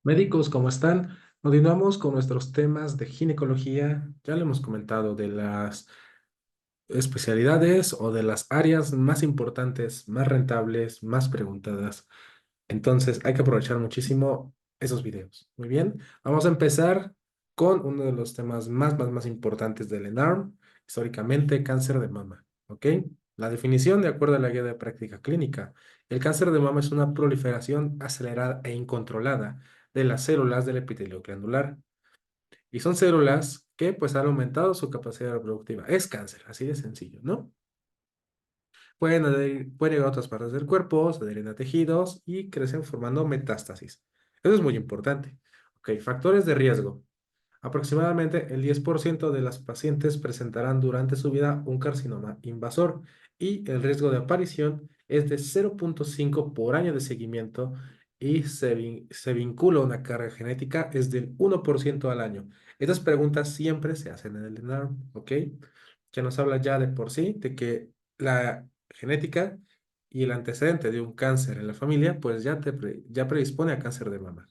Médicos, ¿cómo están? Continuamos con nuestros temas de ginecología. Ya le hemos comentado de las especialidades o de las áreas más importantes, más rentables, más preguntadas. Entonces, hay que aprovechar muchísimo esos videos. Muy bien, vamos a empezar con uno de los temas más importantes del ENARM, históricamente cáncer de mama. ¿Ok? La definición, de acuerdo a la guía de práctica clínica, el cáncer de mama es una proliferación acelerada e incontrolada de las células del epitelio glandular. Y son células que pues han aumentado su capacidad reproductiva. Es cáncer, así de sencillo, ¿no? Pueden ir a otras partes del cuerpo, se adhieren a tejidos y crecen formando metástasis. Eso es muy importante. Ok, factores de riesgo. Aproximadamente el 10% de las pacientes presentarán durante su vida un carcinoma invasor y el riesgo de aparición es de 0,5 por año de seguimiento y se vincula a una carga genética es del 1% al año. Estas preguntas siempre se hacen en el ENARM, ¿ok? Que nos habla ya de por sí de que la genética y el antecedente de un cáncer en la familia pues ya predispone a cáncer de mama.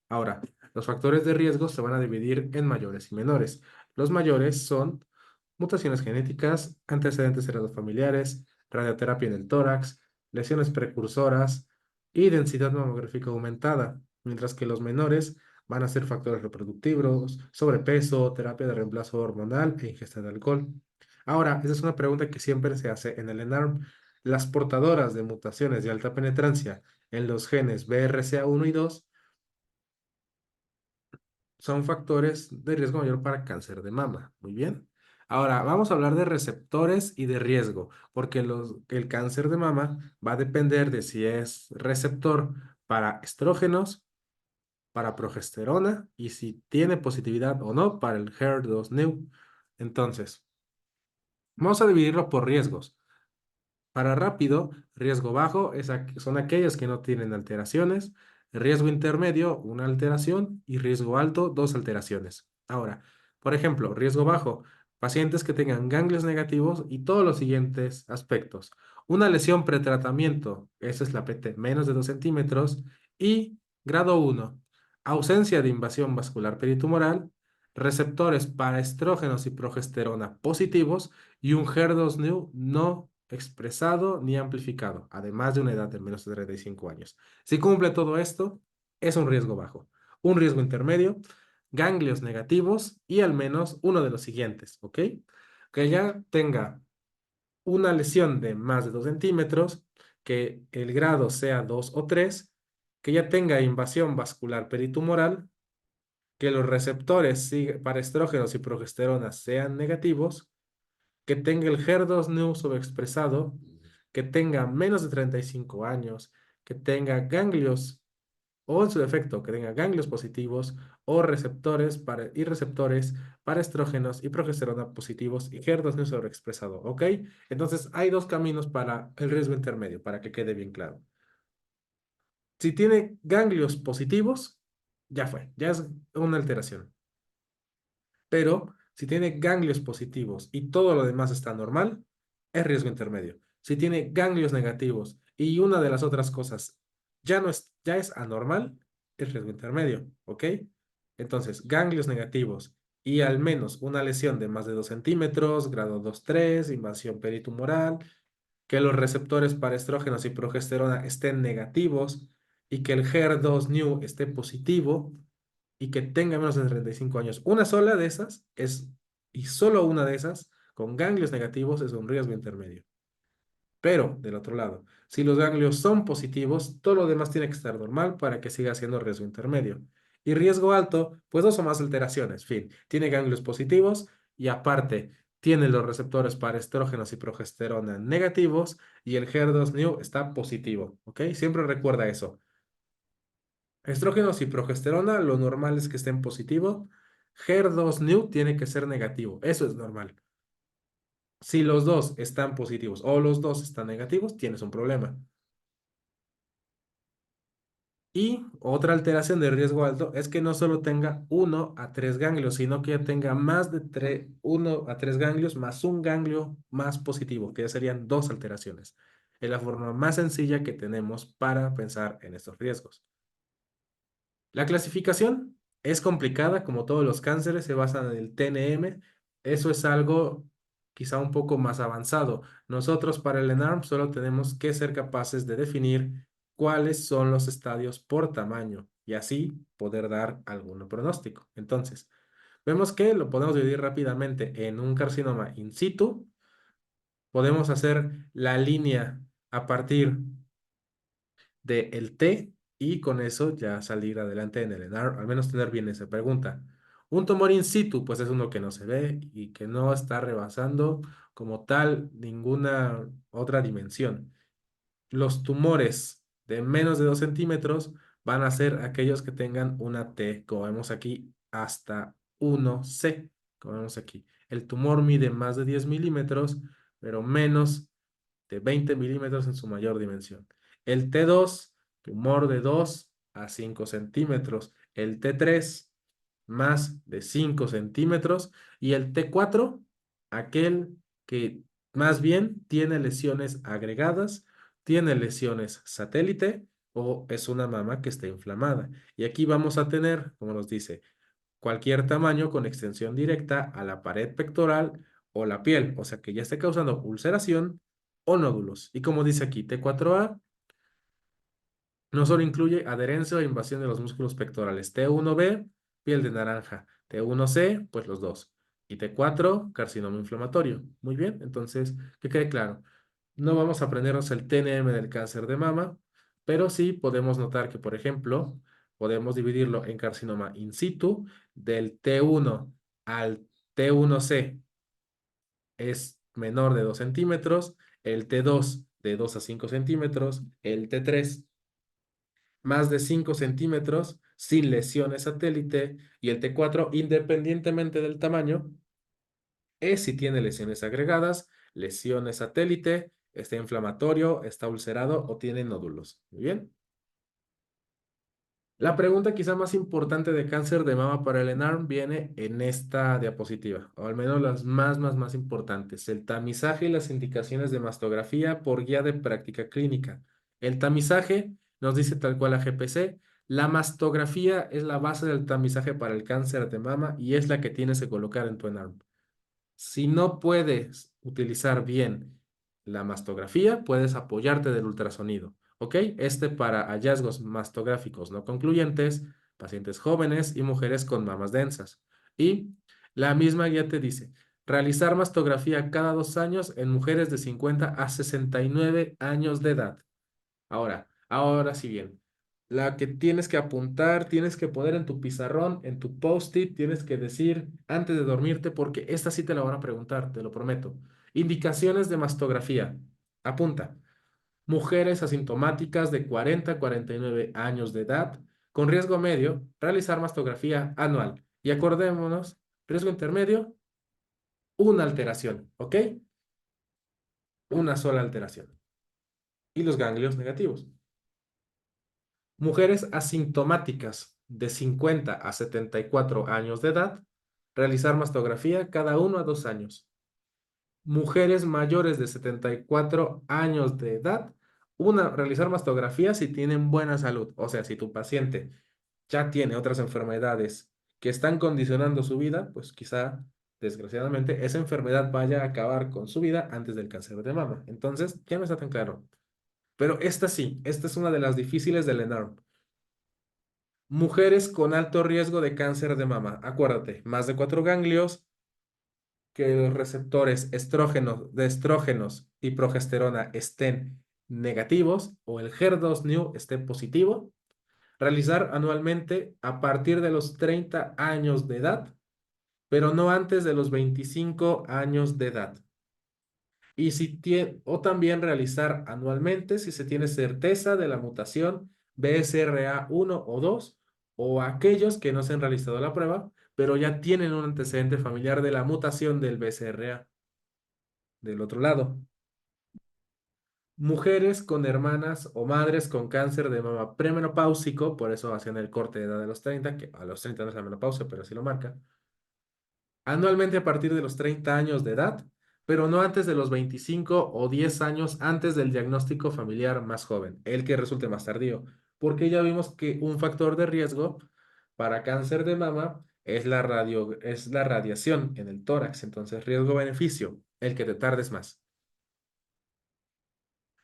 Ahora, los factores de riesgo se van a dividir en mayores y menores. Los mayores son mutaciones genéticas, antecedentes heredofamiliares, radioterapia en el tórax, lesiones precursoras y densidad mamográfica aumentada, mientras que los menores van a ser factores reproductivos, sobrepeso, terapia de reemplazo hormonal e ingesta de alcohol. Ahora, esa es una pregunta que siempre se hace en el ENARM. Las portadoras de mutaciones de alta penetrancia en los genes BRCA1 y 2 son factores de riesgo mayor para cáncer de mama. Muy bien. Ahora, vamos a hablar de receptores y de riesgo, porque el cáncer de mama va a depender de si es receptor para estrógenos, para progesterona y si tiene positividad o no para el HER2/neu. Entonces, vamos a dividirlo por riesgos. Para rápido, riesgo bajo son aquellas que no tienen alteraciones, riesgo intermedio, una alteración y riesgo alto, dos alteraciones. Ahora, por ejemplo, riesgo bajo, pacientes que tengan ganglios negativos y todos los siguientes aspectos. Una lesión pretratamiento, esa es la PT, menos de 2 centímetros, y grado uno, ausencia de invasión vascular peritumoral, receptores para estrógenos y progesterona positivos y un HER2/neu no expresado ni amplificado, además de una edad de menos de 35 años. Si cumple todo esto, es un riesgo bajo. Un riesgo intermedio, ganglios negativos y al menos uno de los siguientes, ¿ok? Que ya tenga una lesión de más de 2 centímetros, que el grado sea 2 o 3, que ya tenga invasión vascular peritumoral, que los receptores para estrógenos y progesterona sean negativos, que tenga el HER2/neu sobreexpresado, que tenga menos de 35 años, que tenga ganglios o en su defecto que tenga ganglios positivos o receptores para estrógenos y progesterona positivos y HER2/neu sobreexpresado, ¿ok? Entonces hay dos caminos para el riesgo intermedio, para que quede bien claro. Si tiene ganglios positivos, ya fue, ya es una alteración. Pero si tiene ganglios positivos y todo lo demás está normal, es riesgo intermedio. Si tiene ganglios negativos y una de las otras cosas ya es anormal, es riesgo intermedio, ¿ok? Entonces, ganglios negativos y al menos una lesión de más de 2 centímetros, grado 2-3, invasión peritumoral, que los receptores para estrógenos y progesterona estén negativos y que el HER2/neu esté positivo y que tenga menos de 35 años. Una sola de esas y solo una de esas, con ganglios negativos, es un riesgo intermedio. Pero, del otro lado, si los ganglios son positivos, todo lo demás tiene que estar normal para que siga siendo riesgo intermedio. Y riesgo alto, pues dos o más alteraciones. Fin, tiene ganglios positivos y aparte tiene los receptores para estrógenos y progesterona negativos y el HER2/neu está positivo. ¿Ok? Siempre recuerda eso. Estrógenos y progesterona, lo normal es que estén positivo. HER2/neu tiene que ser negativo. Eso es normal. Si los dos están positivos o los dos están negativos, tienes un problema. Y otra alteración de riesgo alto es que no solo tenga 1 a 3 ganglios, sino que ya tenga más de 1 a 3 ganglios más un ganglio más positivo, que ya serían dos alteraciones. Es la forma más sencilla que tenemos para pensar en estos riesgos. La clasificación es complicada, como todos los cánceres, se basa en el TNM. Eso es algo quizá un poco más avanzado. Nosotros para el ENARM solo tenemos que ser capaces de definir cuáles son los estadios por tamaño y así poder dar algún pronóstico. Entonces, vemos que lo podemos dividir rápidamente en un carcinoma in situ. Podemos hacer la línea a partir de el T y con eso ya salir adelante en el ENAR, al menos tener bien esa pregunta. Un tumor in situ, pues es uno que no se ve y que no está rebasando como tal ninguna otra dimensión. Los tumores de menos de 2 centímetros van a ser aquellos que tengan una T, como vemos aquí, hasta 1C, como vemos aquí. El tumor mide más de 10 milímetros, pero menos de 20 milímetros en su mayor dimensión. El T2, tumor de 2 a 5 centímetros. El T3, más de 5 centímetros. Y el T4, aquel que más bien tiene lesiones agregadas, tiene lesiones satélite o es una mama que está inflamada. Y aquí vamos a tener, como nos dice, cualquier tamaño con extensión directa a la pared pectoral o la piel, o sea que ya esté causando ulceración o nódulos. Y como dice aquí, T4A no solo incluye adherencia o invasión de los músculos pectorales. T1B, piel de naranja. T1C, pues los dos. Y T4, carcinoma inflamatorio. Muy bien, entonces, que quede claro. No vamos a aprendernos el TNM del cáncer de mama, pero sí podemos notar que, por ejemplo, podemos dividirlo en carcinoma in situ, del T1 al T1C es menor de 2 centímetros, el T2 de 2 a 5 centímetros, el T3 más de 5 centímetros sin lesiones satélite y el T4 independientemente del tamaño es si tiene lesiones agregadas, lesiones satélite, está inflamatorio, está ulcerado o tiene nódulos. Muy bien. La pregunta quizá más importante de cáncer de mama para el ENARM viene en esta diapositiva, o al menos las más importantes. El tamizaje y las indicaciones de mastografía por guía de práctica clínica. El tamizaje nos dice tal cual a GPC. La mastografía es la base del tamizaje para el cáncer de mama y es la que tienes que colocar en tu ENARM. Si no puedes utilizar bien la mastografía, puedes apoyarte del ultrasonido. ¿Ok? Este para hallazgos mastográficos no concluyentes, pacientes jóvenes y mujeres con mamas densas. Y la misma guía te dice, realizar mastografía cada 2 años en mujeres de 50 a 69 años de edad. Ahora sí bien, la que tienes que apuntar, tienes que poner en tu pizarrón, en tu post-it, tienes que decir antes de dormirte, porque esta sí te la van a preguntar, te lo prometo. Indicaciones de mastografía. Apunta. Mujeres asintomáticas de 40 a 49 años de edad, con riesgo medio, realizar mastografía anual. Y acordémonos, riesgo intermedio, una alteración, ¿ok? Una sola alteración. Y los ganglios negativos. Mujeres asintomáticas de 50 a 74 años de edad, realizar mastografía cada 1 a 2 años. Mujeres mayores de 74 años de edad, realizar mastografía si tienen buena salud. O sea, si tu paciente ya tiene otras enfermedades que están condicionando su vida, pues quizá, desgraciadamente, esa enfermedad vaya a acabar con su vida antes del cáncer de mama. Entonces, ya no está tan claro. Pero esta sí, esta es una de las difíciles del ENARM. Mujeres con alto riesgo de cáncer de mama. Acuérdate, más de 4 ganglios, que los receptores de estrógenos y progesterona estén negativos o el HER2-Neu esté positivo. Realizar anualmente a partir de los 30 años de edad, pero no antes de los 25 años de edad. O también realizar anualmente si se tiene certeza de la mutación BSRA1 o 2 o aquellos que no se han realizado la prueba, pero ya tienen un antecedente familiar de la mutación del BSRA. Del otro lado, mujeres con hermanas o madres con cáncer de mama premenopáusico, por eso hacen el corte de edad de los 30, que a los 30 no es la menopausia, pero sí lo marca anualmente a partir de los 30 años de edad, pero no antes de los 25 o 10 años antes del diagnóstico familiar más joven, el que resulte más tardío. porque ya vimos que un factor de riesgo para cáncer de mama es la radiación en el tórax. Entonces, riesgo-beneficio, el que te tardes más.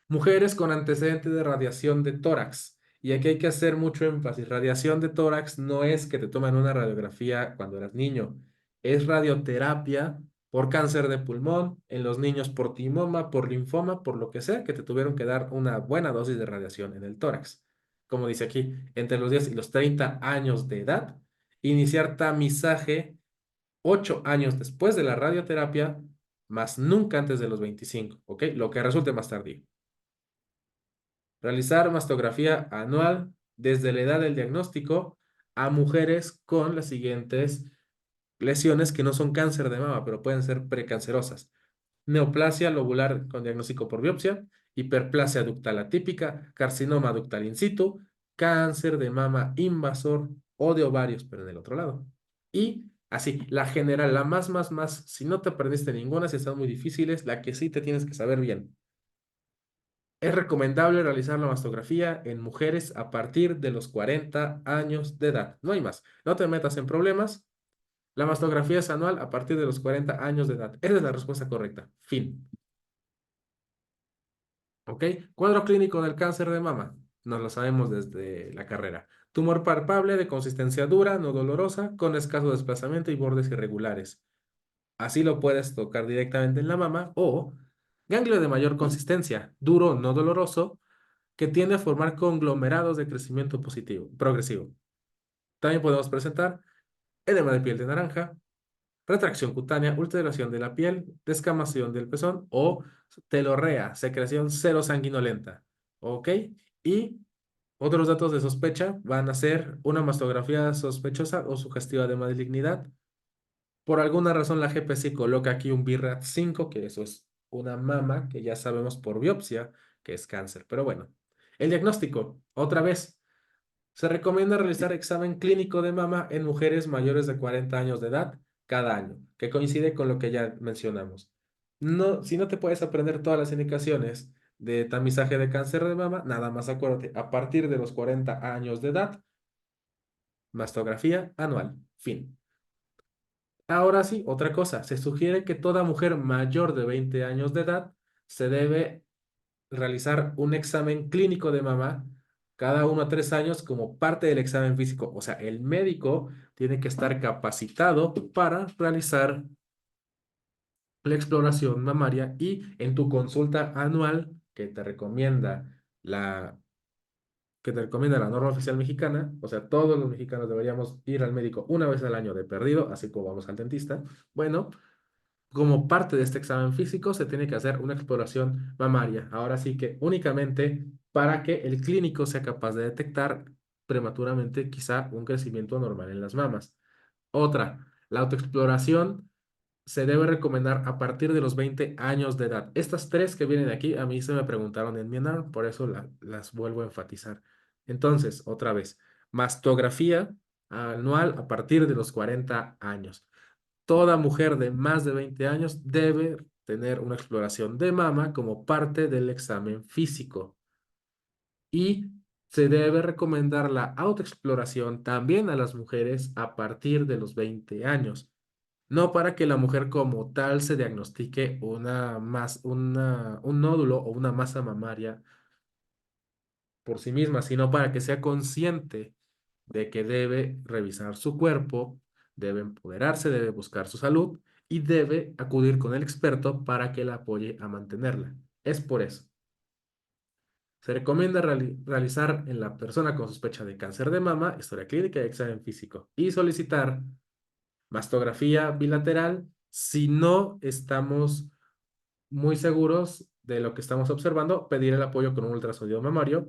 Mujeres con antecedentes de radiación de tórax. Y aquí hay que hacer mucho énfasis. Radiación de tórax no es que te tomen una radiografía cuando eras niño. Es radioterapia por cáncer de pulmón, en los niños por timoma, por linfoma, por lo que sea, que te tuvieron que dar una buena dosis de radiación en el tórax. Como dice aquí, entre los 10 y los 30 años de edad, iniciar tamizaje 8 años después de la radioterapia, más nunca antes de los 25, ¿ok? Lo que resulte más tardío. Realizar mastografía anual desde la edad del diagnóstico a mujeres con las siguientes lesiones que no son cáncer de mama, pero pueden ser precancerosas. Neoplasia lobular con diagnóstico por biopsia, hiperplasia ductal atípica, carcinoma ductal in situ, cáncer de mama invasor o de ovarios, pero en el otro lado. Y así, la general, la más, si no te perdiste ninguna, si están muy difíciles, la que sí te tienes que saber bien. Es recomendable realizar la mastografía en mujeres a partir de los 40 años de edad. No hay más. No te metas en problemas. La mastografía es anual a partir de los 40 años de edad. Esa es la respuesta correcta. Fin. ¿Ok? Cuadro clínico del cáncer de mama. Nos lo sabemos desde la carrera. Tumor palpable de consistencia dura, no dolorosa, con escaso desplazamiento y bordes irregulares. Así lo puedes tocar directamente en la mama o ganglio de mayor consistencia, duro, no doloroso, que tiende a formar conglomerados de crecimiento positivo, progresivo. También podemos presentar edema de piel de naranja, retracción cutánea, ulceración de la piel, descamación del pezón o telorrea, secreción cero sanguinolenta. ¿Ok? Y otros datos de sospecha van a ser una mastografía sospechosa o sugestiva de malignidad. Por alguna razón la GPC coloca aquí un BRAF 5, que eso es una mama que ya sabemos por biopsia que es cáncer. Pero bueno, el diagnóstico, otra vez. Se recomienda realizar examen clínico de mama en mujeres mayores de 40 años de edad cada año, que coincide con lo que ya mencionamos. No, si no te puedes aprender todas las indicaciones de tamizaje de cáncer de mama, nada más acuérdate, a partir de los 40 años de edad, mastografía anual. Fin. Ahora sí, otra cosa, se sugiere que toda mujer mayor de 20 años de edad se debe realizar un examen clínico de mama cada 1 a 3 años como parte del examen físico. O sea, el médico tiene que estar capacitado para realizar la exploración mamaria y en tu consulta anual la, que te recomienda la norma oficial mexicana, o sea, todos los mexicanos deberíamos ir al médico una vez al año de perdido, así como vamos al dentista. Bueno, como parte de este examen físico, se tiene que hacer una exploración mamaria. Ahora sí que únicamente para que el clínico sea capaz de detectar prematuramente quizá un crecimiento anormal en las mamas. Otra, la autoexploración se debe recomendar a partir de los 20 años de edad. Estas tres que vienen aquí, a mí se me preguntaron en mi ENAR, por eso las vuelvo a enfatizar. Entonces, otra vez, mastografía anual a partir de los 40 años. Toda mujer de más de 20 años debe tener una exploración de mama como parte del examen físico y se debe recomendar la autoexploración también a las mujeres a partir de los 20 años. No para que la mujer como tal se diagnostique un nódulo o una masa mamaria por sí misma, sino para que sea consciente de que debe revisar su cuerpo, debe empoderarse, debe buscar su salud y debe acudir con el experto para que la apoye a mantenerla. Es por eso. Se recomienda realizar en la persona con sospecha de cáncer de mama historia clínica y examen físico y solicitar mastografía bilateral si no estamos muy seguros de lo que estamos observando, pedir el apoyo con un ultrasonido mamario,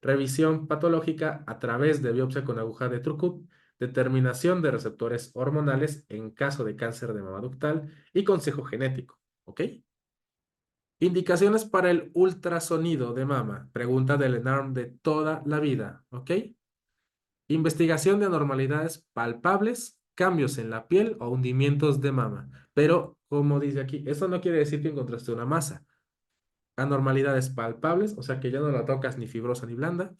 revisión patológica a través de biopsia con aguja de Trucut, determinación de receptores hormonales en caso de cáncer de mama ductal y consejo genético. ¿Ok? Indicaciones para el ultrasonido de mama. Pregunta del ENARM de toda la vida. ¿Ok? Investigación de anormalidades palpables, cambios en la piel o hundimientos de mama. Pero, como dice aquí, eso no quiere decir que encontraste una masa. Anormalidades palpables, o sea que ya no la tocas ni fibrosa ni blanda.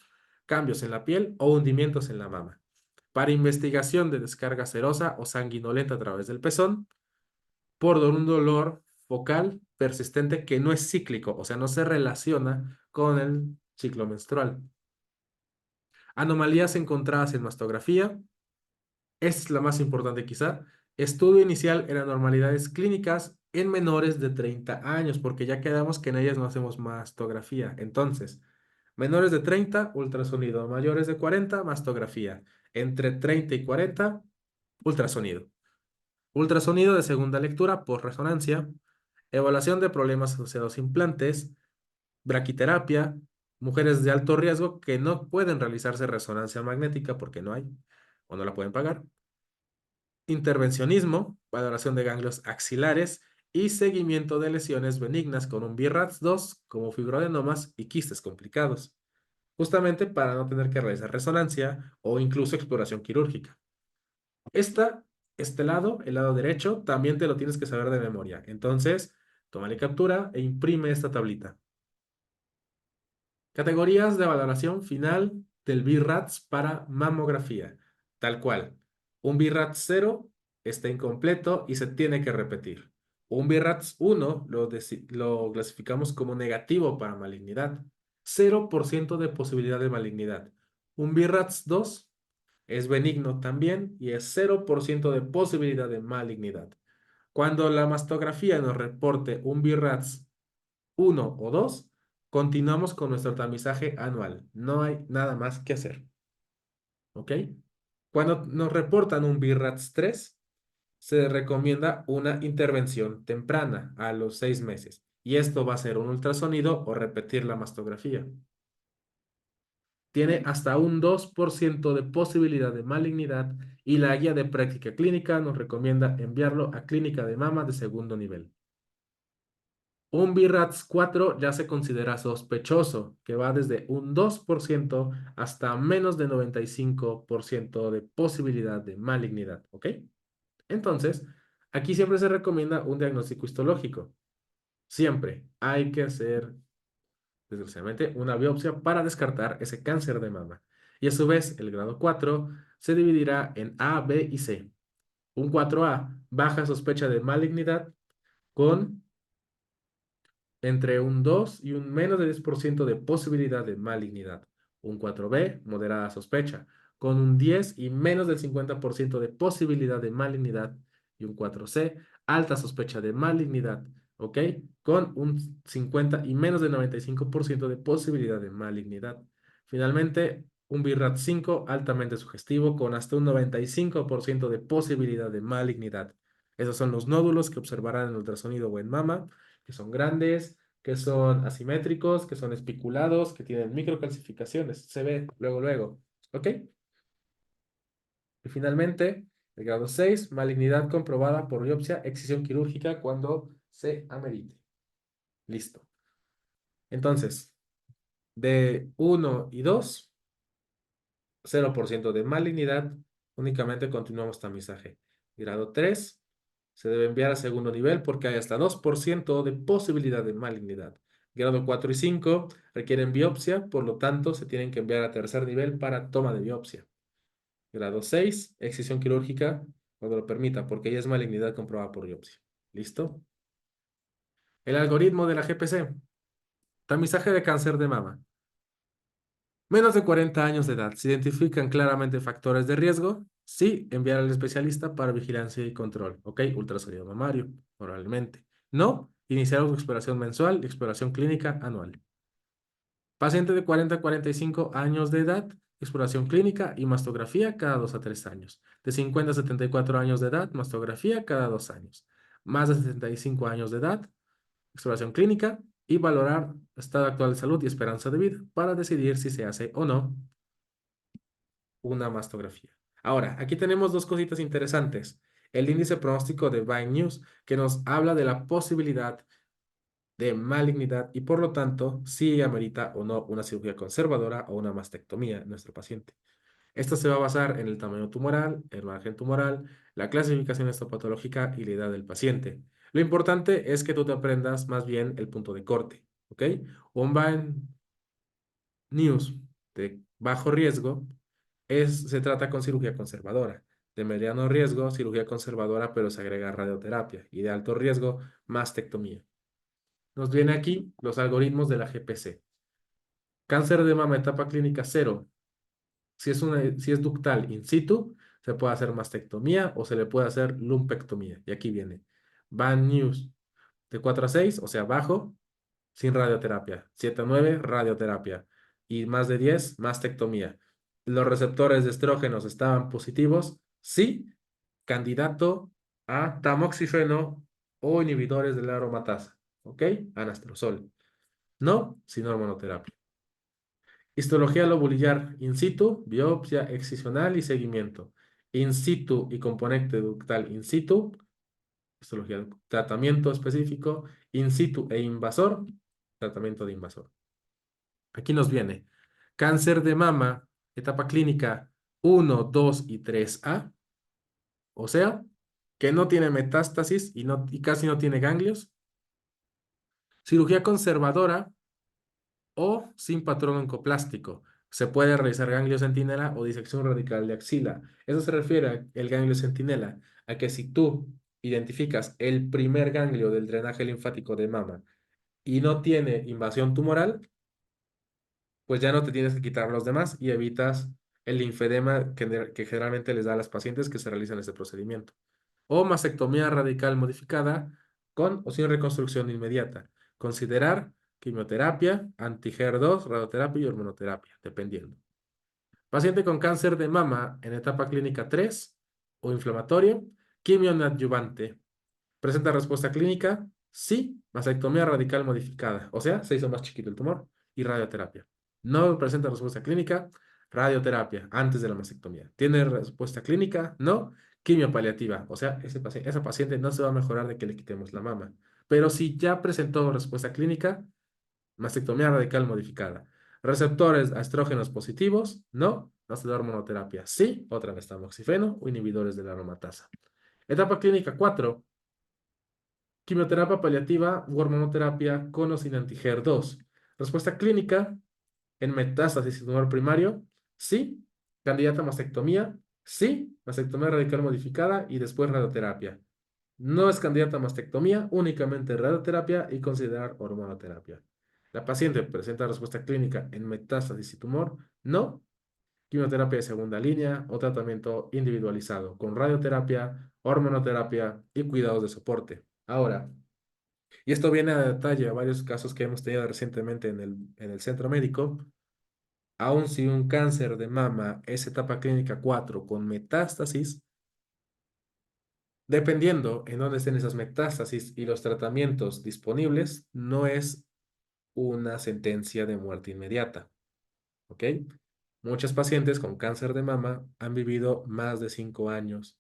cambios en la piel o hundimientos en la mama. Para investigación de descarga serosa o sanguinolenta a través del pezón, por un dolor focal persistente que no es cíclico, o sea, no se relaciona con el ciclo menstrual. Anomalías encontradas en mastografía, esta es la más importante quizá. Estudio inicial en anormalidades clínicas en menores de 30 años, porque ya quedamos que en ellas no hacemos mastografía. Entonces, menores de 30, ultrasonido. Mayores de 40, mastografía. Entre 30 y 40, ultrasonido. Ultrasonido de segunda lectura por resonancia. Evaluación de problemas asociados a implantes. Braquiterapia. Mujeres de alto riesgo que no pueden realizarse resonancia magnética porque no hay o no la pueden pagar. Intervencionismo, valoración de ganglios axilares y seguimiento de lesiones benignas con un BRAF2 como fibroadenomas y quistes complicados, justamente para no tener que realizar resonancia o incluso exploración quirúrgica. Este lado, el lado derecho, también te lo tienes que saber de memoria. Entonces, tómale captura e imprime esta tablita. Categorías de valoración final del BRAF para mamografía. Tal cual. Un BRAF 0 está incompleto y se tiene que repetir. Un BRAF 1 lo clasificamos como negativo para malignidad. 0% de posibilidad de malignidad. Un BRAF 2 es benigno también y es 0% de posibilidad de malignidad. Cuando la mastografía nos reporte un BRAF 1 o 2, continuamos con nuestro tamizaje anual. No hay nada más que hacer. ¿Ok? Cuando nos reportan un BRAF 3, se recomienda una intervención temprana a los 6 meses. Y esto va a ser un ultrasonido o repetir la mastografía. Tiene hasta un 2% de posibilidad de malignidad y la guía de práctica clínica nos recomienda enviarlo a clínica de mama de segundo nivel. Un BRAF 4 ya se considera sospechoso, que va desde un 2% hasta menos de 95% de posibilidad de malignidad, ¿ok? Entonces, aquí siempre se recomienda un diagnóstico histológico. Siempre hay que hacer, desgraciadamente, una biopsia para descartar ese cáncer de mama. Y a su vez, el grado 4 se dividirá en A, B y C. Un 4A, baja sospecha de malignidad con entre un 2 y un menos de 10% de posibilidad de malignidad. Un 4B, moderada sospecha, con un 10 y menos del 50% de posibilidad de malignidad. Y un 4C, alta sospecha de malignidad, ¿ok? Con un 50 y menos del 95% de posibilidad de malignidad. Finalmente, un BRAF 5 altamente sugestivo con hasta un 95% de posibilidad de malignidad. Esos son los nódulos que observarán en ultrasonido o en mama, que son grandes, que son asimétricos, que son espiculados, que tienen microcalcificaciones. Se ve luego, luego. ¿Ok? Y finalmente, el grado 6, malignidad comprobada por biopsia, excisión quirúrgica cuando se amerite. Listo. Entonces, de 1 y 2, 0% de malignidad, únicamente continuamos tamizaje. Grado 3, se debe enviar a segundo nivel porque hay hasta 2% de posibilidad de malignidad. Grado 4 y 5 requieren biopsia, por lo tanto se tienen que enviar a tercer nivel para toma de biopsia. Grado 6, excisión quirúrgica cuando lo permita, porque ya es malignidad comprobada por biopsia. ¿Listo? El algoritmo de la GPC. Tamizaje de cáncer de mama. Menos de 40 años de edad. ¿Se identifican claramente factores de riesgo? Sí, enviar al especialista para vigilancia y control. Ok, ultrasonido mamario, oralmente. No, iniciar exploración mensual y exploración clínica anual. Paciente de 40 a 45 años de edad, exploración clínica y mastografía cada 2 a 3 años. De 50 a 74 años de edad, mastografía cada 2 años. Más de 75 años de edad, exploración clínica y valorar estado actual de salud y esperanza de vida para decidir si se hace o no una mastografía. Ahora, aquí tenemos dos cositas interesantes. El índice pronóstico de Vine News, que nos habla de la posibilidad de malignidad y por lo tanto si amerita o no una cirugía conservadora o una mastectomía en nuestro paciente. Esto se va a basar en el tamaño tumoral, el margen tumoral, la clasificación histopatológica y la edad del paciente. Lo importante es que tú te aprendas más bien el punto de corte, ¿ok? Un Vine News de bajo riesgo, se trata con cirugía conservadora. De mediano riesgo, cirugía conservadora, pero se agrega radioterapia. Y de alto riesgo, mastectomía. Nos viene aquí los algoritmos de la GPC. Cáncer de mama, etapa clínica cero. Si es ductal in situ, se puede hacer mastectomía o se le puede hacer lumpectomía. Y aquí viene. Van News de 4 a 6, o sea, bajo, sin radioterapia. 7 a 9, radioterapia. Y más de 10, mastectomía. ¿Los receptores de estrógenos estaban positivos? Sí. Candidato a tamoxifeno o inhibidores de la aromatasa. ¿Ok? Anastrozol. No, sin hormonoterapia. Histología lobulillar in situ, biopsia excisional y seguimiento. In situ y componente ductal in situ, histología, tratamiento específico, in situ e invasor, tratamiento de invasor. Aquí nos viene cáncer de mama, etapa clínica 1, 2 y 3A, o sea, que no tiene metástasis y casi no tiene ganglios. Cirugía conservadora o sin patrón oncoplástico. Se puede realizar ganglio centinela o disección radical de axila. Eso se refiere al ganglio centinela, a que si tú identificas el primer ganglio del drenaje linfático de mama y no tiene invasión tumoral, pues ya no te tienes que quitar los demás y evitas el linfedema que generalmente les da a las pacientes que se realizan este procedimiento. O mastectomía radical modificada con o sin reconstrucción inmediata. Considerar quimioterapia, anti-HER2, radioterapia y hormonoterapia, dependiendo. Paciente con cáncer de mama en etapa clínica 3 o inflamatorio, quimio neoadyuvante. ¿Presenta respuesta clínica? Sí, mastectomía radical modificada, o sea, se hizo más chiquito el tumor y radioterapia. No presenta respuesta clínica, radioterapia antes de la mastectomía. ¿Tiene respuesta clínica? No, quimio paliativa, o sea, esa paciente no se va a mejorar de que le quitemos la mama. Pero si ya presentó respuesta clínica, mastectomía radical modificada. Receptores a estrógenos positivos, no, no se da hormonoterapia. Sí, otra vez tamoxifeno o inhibidores de la aromatasa. Etapa clínica 4. Quimioterapia paliativa u hormonoterapia con o sin anti-HER2. Respuesta clínica en metástasis y tumor primario, sí. Candidata a mastectomía, sí. Mastectomía radical modificada y después radioterapia. No es candidata a mastectomía, únicamente radioterapia y considerar hormonoterapia. La paciente presenta respuesta clínica en metástasis y tumor, no. Quimioterapia de segunda línea o tratamiento individualizado con radioterapia, hormonoterapia y cuidados de soporte. Ahora, y esto viene a detalle a varios casos que hemos tenido recientemente en el centro médico. Aun si un cáncer de mama es etapa clínica 4 con metástasis, dependiendo en dónde estén esas metástasis y los tratamientos disponibles, no es una sentencia de muerte inmediata. ¿Ok? Muchos pacientes con cáncer de mama han vivido más de 5 años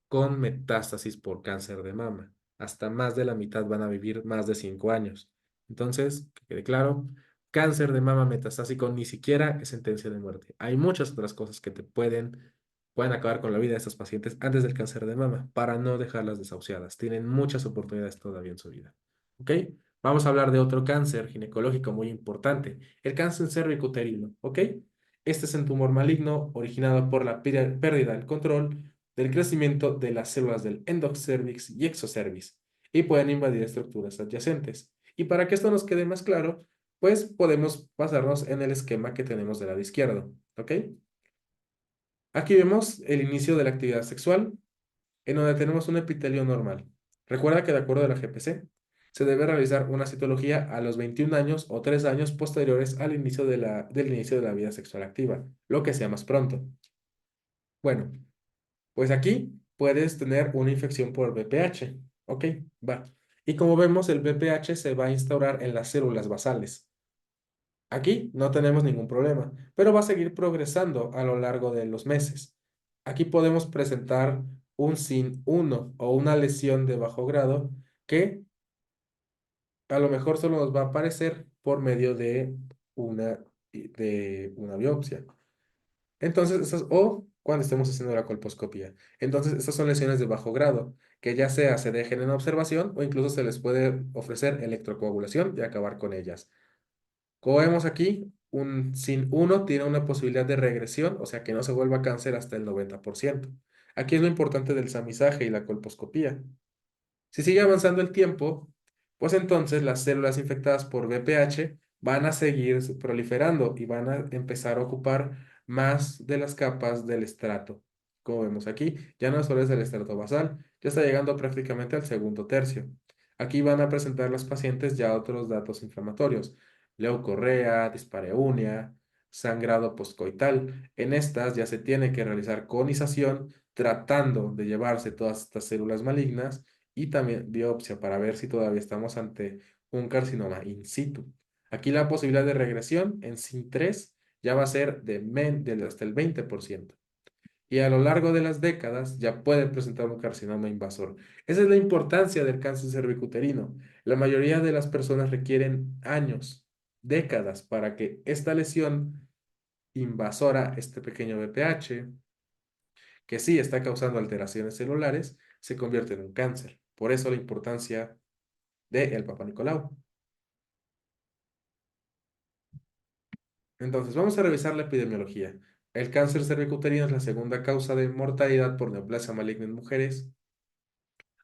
con metástasis por cáncer de mama. Hasta más de la mitad van a vivir más de 5 años. Entonces, que quede claro, cáncer de mama metastásico ni siquiera es sentencia de muerte. Hay muchas otras cosas que pueden acabar con la vida de estos pacientes antes del cáncer de mama para no dejarlas desahuciadas. Tienen muchas oportunidades todavía en su vida. ¿Ok? Vamos a hablar de otro cáncer ginecológico muy importante, el cáncer cervicuterino. ¿Ok? Este es un tumor maligno originado por la pérdida del control del crecimiento de las células del endocervix y exocervix y pueden invadir estructuras adyacentes. Y para que esto nos quede más claro, pues podemos basarnos en el esquema que tenemos del lado izquierdo, ¿ok? Aquí vemos el inicio de la actividad sexual, en donde tenemos un epitelio normal. Recuerda que de acuerdo a la GPC, se debe realizar una citología a los 21 años o 3 años posteriores al inicio del inicio de la vida sexual activa, lo que sea más pronto. Bueno, pues aquí puedes tener una infección por VPH. Ok, va. Y como vemos, el VPH se va a instaurar en las células basales. Aquí no tenemos ningún problema, pero va a seguir progresando a lo largo de los meses. Aquí podemos presentar un SIN 1 o una lesión de bajo grado que a lo mejor solo nos va a aparecer por medio de una biopsia. Entonces, o cuando estemos haciendo la colposcopía. Entonces, estas son lesiones de bajo grado, que ya sea se dejen en observación o incluso se les puede ofrecer electrocoagulación y acabar con ellas. Como vemos aquí, sin uno tiene una posibilidad de regresión, o sea que no se vuelva cáncer hasta el 90%. Aquí es lo importante del tamizaje y la colposcopía. Si sigue avanzando el tiempo, pues entonces las células infectadas por VPH van a seguir proliferando y van a empezar a ocupar más de las capas del estrato. Como vemos aquí, ya no solo es el estrato basal, ya está llegando prácticamente al segundo tercio. Aquí van a presentar las pacientes ya otros datos inflamatorios: leucorrea, dispareunia, sangrado postcoital. En estas ya se tiene que realizar conización tratando de llevarse todas estas células malignas y también biopsia para ver si todavía estamos ante un carcinoma in situ. Aquí la posibilidad de regresión en SIN3 ya va a ser hasta el 20%. Y a lo largo de las décadas ya puede presentar un carcinoma invasor. Esa es la importancia del cáncer cervicuterino. La mayoría de las personas requieren años, décadas, para que esta lesión invasora, este pequeño BPH, que sí está causando alteraciones celulares, se convierte en un cáncer. Por eso la importancia del Papa Nicolau. Entonces, vamos a revisar la epidemiología. El cáncer cervicuterino es la segunda causa de mortalidad por neoplasia maligna en mujeres.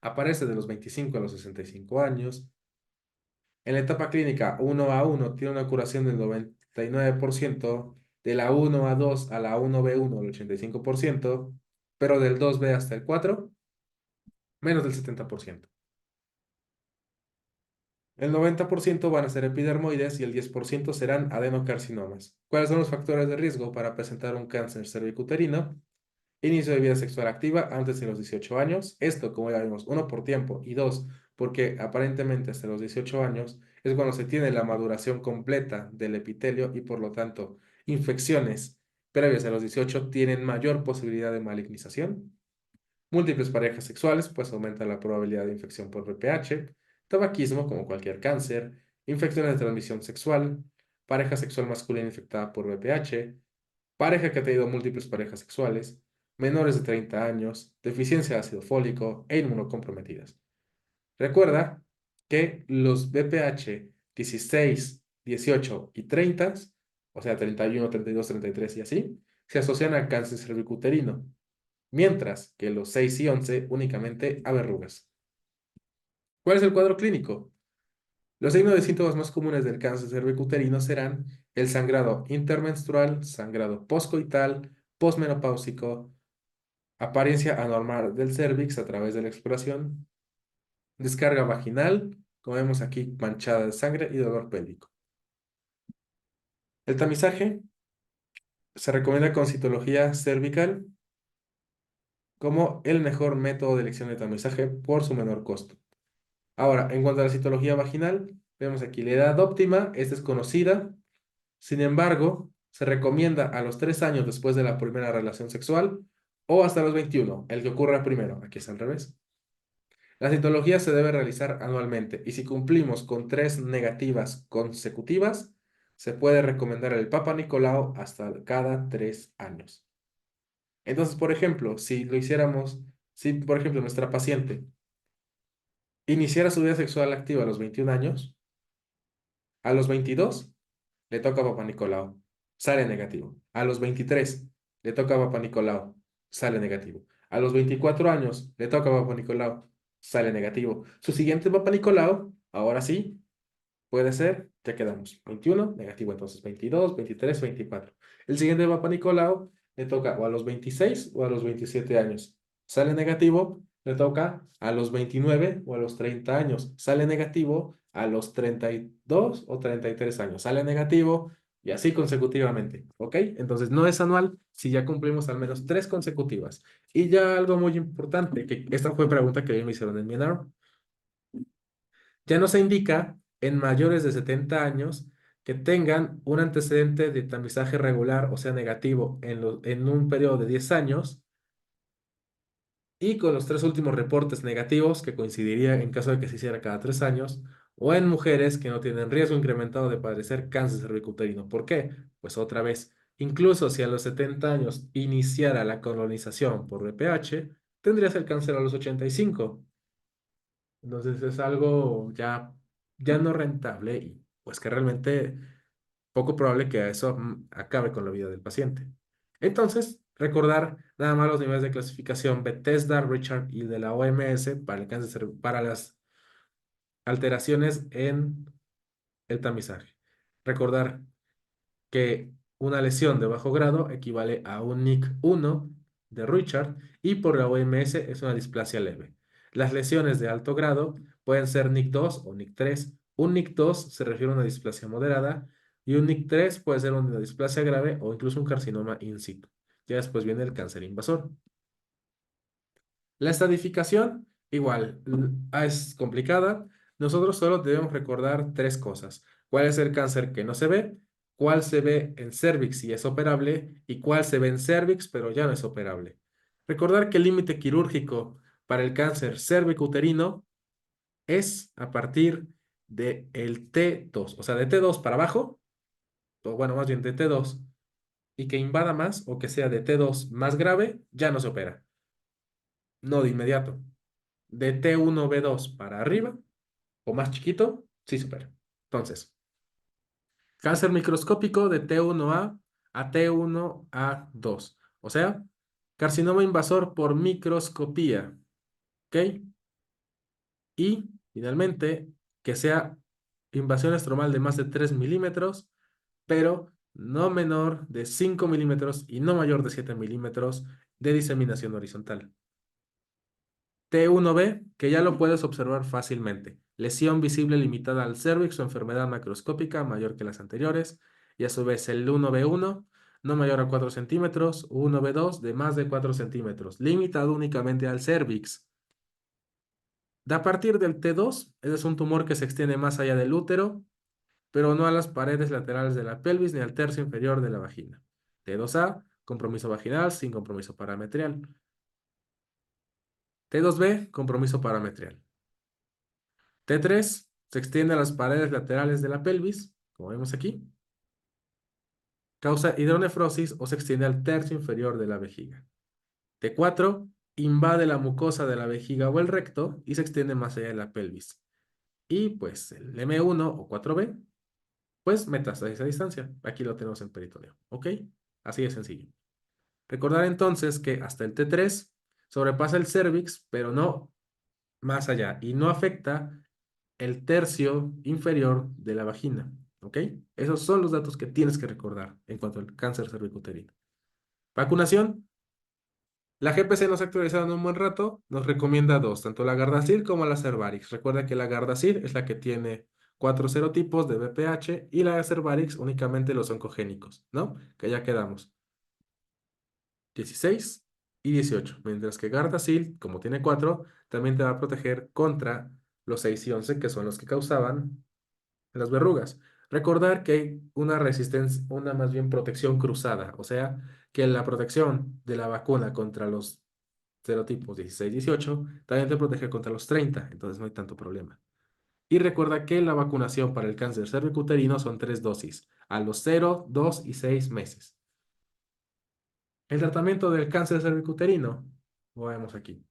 Aparece de los 25 a los 65 años. En la etapa clínica 1A1 tiene una curación del 99%, de la 1A2 a la 1B1 el 85%, pero del 2B hasta el 4, menos del 70%. El 90% van a ser epidermoides y el 10% serán adenocarcinomas. ¿Cuáles son los factores de riesgo para presentar un cáncer cervicuterino? Inicio de vida sexual activa antes de los 18 años. Esto, como ya vimos, uno, por tiempo, y dos, porque aparentemente hasta los 18 años es cuando se tiene la maduración completa del epitelio y por lo tanto infecciones previas a los 18 tienen mayor posibilidad de malignización. Múltiples parejas sexuales, pues aumenta la probabilidad de infección por VPH. Tabaquismo, como cualquier cáncer. Infecciones de transmisión sexual. Pareja sexual masculina infectada por VPH. Pareja que ha tenido múltiples parejas sexuales. Menores de 30 años. Deficiencia de ácido fólico e inmunocomprometidas. Recuerda que los VPH 16, 18 y 30, o sea, 31, 32, 33 y así, se asocian a cáncer cervicuterino, mientras que los 6 y 11 únicamente a verrugas. ¿Cuál es el cuadro clínico? Los signos y síntomas más comunes del cáncer cervicuterino serán el sangrado intermenstrual, sangrado poscoital, posmenopáusico, apariencia anormal del cervix a través de la exploración, descarga vaginal, como vemos aquí, manchada de sangre y dolor pélvico. El tamizaje se recomienda con citología cervical como el mejor método de elección de tamizaje por su menor costo. Ahora, en cuanto a la citología vaginal, vemos aquí la edad óptima es desconocida. Sin embargo, se recomienda a los 3 años después de la primera relación sexual o hasta los 21, el que ocurra primero. Aquí es al revés. La citología se debe realizar anualmente y si cumplimos con 3 negativas consecutivas, se puede recomendar el Papa Nicolau hasta cada 3 años. Entonces, por ejemplo, si por ejemplo nuestra paciente iniciara su vida sexual activa a los 21 años, a los 22 le toca a Papá Nicolau, sale negativo. A los 23 le toca a Papá Nicolau, sale negativo. A los 24 años le toca a Papá Nicolau, sale negativo. Su siguiente Papá Nicolau, ahora sí, puede ser, ya quedamos, 21, negativo, entonces 22, 23, 24. El siguiente Papa Nicolau le toca o a los 26 o a los 27 años. Sale negativo, le toca a los 29 o a los 30 años. Sale negativo a los 32 o 33 años. Sale negativo y así consecutivamente, ¿ok? Entonces no es anual si ya cumplimos al menos 3 consecutivas. Y ya algo muy importante, que esta fue pregunta que me hicieron en mi NAR. Ya no se indica en mayores de 70 años que tengan un antecedente de tamizaje regular, o sea, negativo, en un periodo de 10 años y con los 3 últimos reportes negativos, que coincidiría en caso de que se hiciera cada 3 años, o en mujeres que no tienen riesgo incrementado de padecer cáncer cervicuterino. ¿Por qué? Pues otra vez, incluso si a los 70 años iniciara la colonización por VPH, tendrías el cáncer a los 85. Entonces es algo ya no rentable y pues que realmente poco probable que eso acabe con la vida del paciente. Entonces, recordar nada más los niveles de clasificación Bethesda, Richard y de la OMS para el cáncer, para las alteraciones en el tamizaje. Recordar que una lesión de bajo grado equivale a un NIC 1 de Richard y por la OMS es una displasia leve. Las lesiones de alto grado pueden ser NIC 2 o NIC 3. Un NIC 2 se refiere a una displasia moderada y un NIC 3 puede ser una displasia grave o incluso un carcinoma in situ. Ya después viene el cáncer invasor. La estadificación, igual, es complicada. Nosotros solo debemos recordar tres cosas. ¿Cuál es el cáncer que no se ve? ¿Cuál se ve en cervix y es operable? ¿Y cuál se ve en cervix pero ya no es operable? Recordar que el límite quirúrgico para el cáncer cervicuterino es a partir de el T2, o sea, de T2 para abajo, o bueno, más bien de T2, y que invada más o que sea de T2 más grave, ya no se opera. No de inmediato. De T1B2 para arriba o más chiquito, sí supera. Entonces, cáncer microscópico de T1A T1A2. O sea, carcinoma invasor por microscopía. ¿Ok? Y finalmente, que sea invasión estromal de más de 3 milímetros, pero no menor de 5 milímetros y no mayor de 7 milímetros de diseminación horizontal. T1B, que ya lo puedes observar fácilmente. Lesión visible limitada al cérvix o enfermedad macroscópica mayor que las anteriores. Y a su vez el 1B1, no mayor a 4 centímetros. 1B2 de más de 4 centímetros. Limitado únicamente al cérvix. De a partir del T2, ese es un tumor que se extiende más allá del útero, pero no a las paredes laterales de la pelvis ni al tercio inferior de la vagina. T2A, compromiso vaginal sin compromiso parametrial. T2B, compromiso parametrial. T3 se extiende a las paredes laterales de la pelvis, como vemos aquí. Causa hidronefrosis o se extiende al tercio inferior de la vejiga. T4 invade la mucosa de la vejiga o el recto y se extiende más allá de la pelvis. Y pues el M1 o 4B, pues metástasis a distancia. Aquí lo tenemos en peritoneo. ¿Ok? Así de sencillo. Recordar entonces que hasta el T3 sobrepasa el cérvix, pero no más allá y no afecta el tercio inferior de la vagina. ¿Ok? Esos son los datos que tienes que recordar en cuanto al cáncer cervicuterino. Vacunación. La GPC nos ha actualizado en un buen rato. Nos recomienda dos, tanto la Gardasil como la Cervarix. Recuerda que la Gardasil es la que tiene 4 serotipos de VPH y la Cervarix únicamente los oncogénicos, ¿no? Que ya quedamos. 16 y 18. Mientras que Gardasil, como tiene 4, también te va a proteger contra los 6 y 11, que son los que causaban las verrugas. Recordar que hay una resistencia, una más bien protección cruzada, o sea, que la protección de la vacuna contra los serotipos 16 y 18 también te protege contra los 30, entonces no hay tanto problema. Y recuerda que la vacunación para el cáncer cervicuterino son 3 dosis, a los 0, 2 y 6 meses. El tratamiento del cáncer cervicuterino, lo vemos aquí.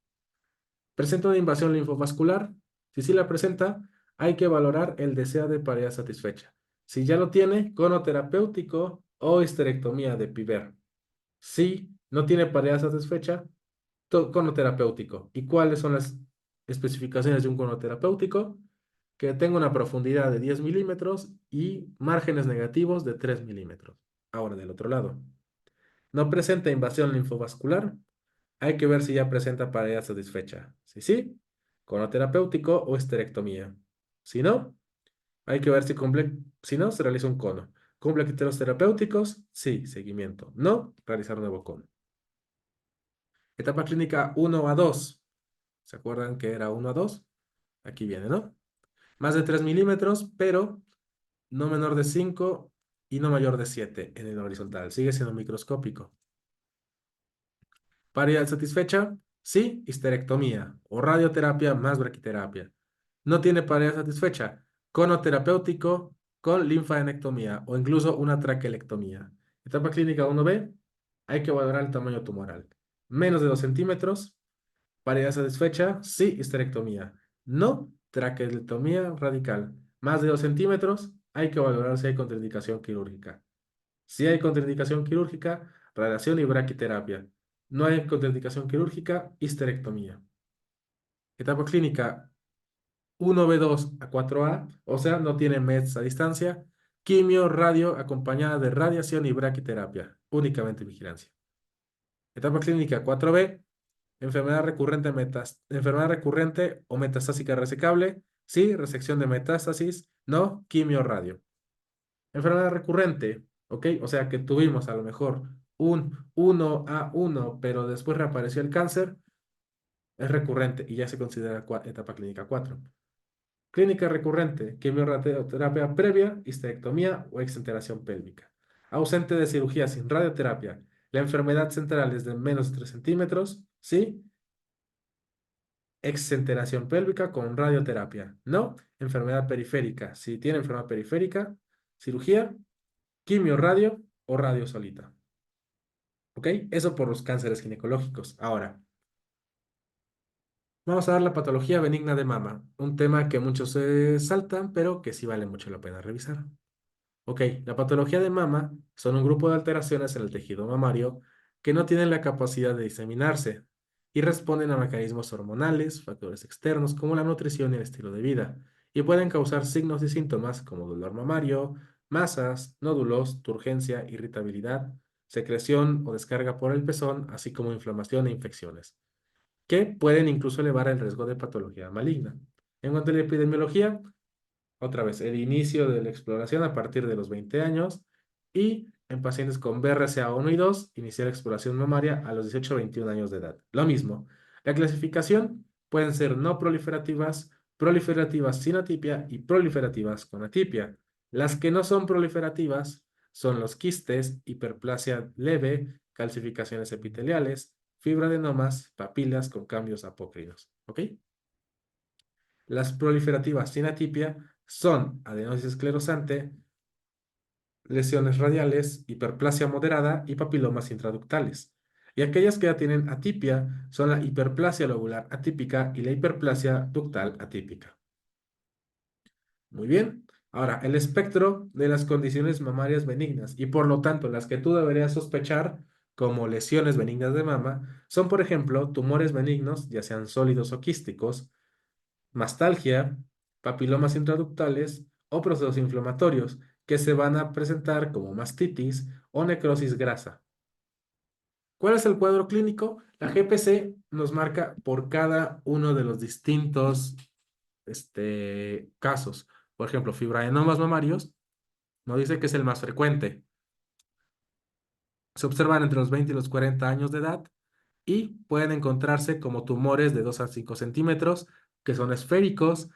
¿Presenta una invasión linfovascular? Si sí la presenta, hay que valorar el deseo de pareja satisfecha. Si ya lo tiene, cono terapéutico o histerectomía de Piver. Si no tiene pareja satisfecha, cono terapéutico. ¿Y cuáles son las especificaciones de un cono terapéutico? Que tenga una profundidad de 10 milímetros y márgenes negativos de 3 milímetros. Ahora, del otro lado. No presenta invasión linfovascular. Hay que ver si ya presenta pareja satisfecha. Si sí, cono terapéutico o esterectomía. Si no, hay que ver si no, se realiza un cono. ¿Cumple criterios terapéuticos? Sí, seguimiento. No, realizar un nuevo cono. Etapa clínica 1 a 2. ¿Se acuerdan que era 1 a 2? Aquí viene, ¿no? Más de 3 milímetros, pero no menor de 5 y no mayor de 7 en el horizontal. Sigue siendo microscópico. Paridad satisfecha, sí, histerectomía o radioterapia más braquiterapia. No tiene paridad satisfecha, cono terapéutico con linfadenectomía o incluso una traquelectomía. Etapa clínica 1B, hay que valorar el tamaño tumoral. Menos de 2 centímetros, paridad satisfecha, sí, histerectomía. No, traquelectomía radical. Más de 2 centímetros, hay que valorar si hay contraindicación quirúrgica. Si hay contraindicación quirúrgica, radiación y braquiterapia. No hay contraindicación quirúrgica, histerectomía. Etapa clínica 1B2 a 4A, o sea, no tiene meds a distancia. Quimio, radio, acompañada de radiación y braquiterapia. Únicamente vigilancia. Etapa clínica 4B, enfermedad recurrente o metastásica resecable. Sí, resección de metástasis. No, quimio, radio. Enfermedad recurrente, ¿ok? O sea que tuvimos a lo mejor un 1A1, pero después reapareció el cáncer, es recurrente y ya se considera etapa clínica 4. Clínica recurrente, quimioterapia previa, histerectomía o exenteración pélvica. Ausente de cirugía sin radioterapia. La enfermedad central es de menos de 3 centímetros, ¿sí? Exenteración pélvica con radioterapia. No, enfermedad periférica. Si tiene enfermedad periférica, cirugía, quimio radio o radio solita. ¿Ok? Eso por los cánceres ginecológicos. Ahora, vamos a ver la patología benigna de mama. Un tema que muchos se saltan, pero que sí vale mucho la pena revisar. Ok, la patología de mama son un grupo de alteraciones en el tejido mamario que no tienen la capacidad de diseminarse y responden a mecanismos hormonales, factores externos como la nutrición y el estilo de vida, y pueden causar signos y síntomas como dolor mamario, masas, nódulos, turgencia, irritabilidad, secreción o descarga por el pezón, así como inflamación e infecciones, que pueden incluso elevar el riesgo de patología maligna. En cuanto a la epidemiología, otra vez, el inicio de la exploración a partir de los 20 años y en pacientes con BRCA1 y 2, iniciar la exploración mamaria a los 18 o 21 años de edad. Lo mismo, la clasificación pueden ser no proliferativas, proliferativas sin atipia y proliferativas con atipia. Las que no son proliferativas son los quistes, hiperplasia leve, calcificaciones epiteliales, fibroadenomas, papilas con cambios apócrinos. ¿Ok? Las proliferativas sin atipia son adenosis esclerosante, lesiones radiales, hiperplasia moderada y papilomas intraductales. Y aquellas que ya tienen atipia son la hiperplasia lobular atípica y la hiperplasia ductal atípica. Muy bien. Ahora, el espectro de las condiciones mamarias benignas y por lo tanto las que tú deberías sospechar como lesiones benignas de mama son, por ejemplo, tumores benignos, ya sean sólidos o quísticos, mastalgia, papilomas intraductales o procesos inflamatorios que se van a presentar como mastitis o necrosis grasa. ¿Cuál es el cuadro clínico? La GPC nos marca por cada uno de los distintos casos. Por ejemplo, fibroadenomas mamarios nos dice que es el más frecuente. Se observan entre los 20 y los 40 años de edad y pueden encontrarse como tumores de 2 a 5 centímetros que son esféricos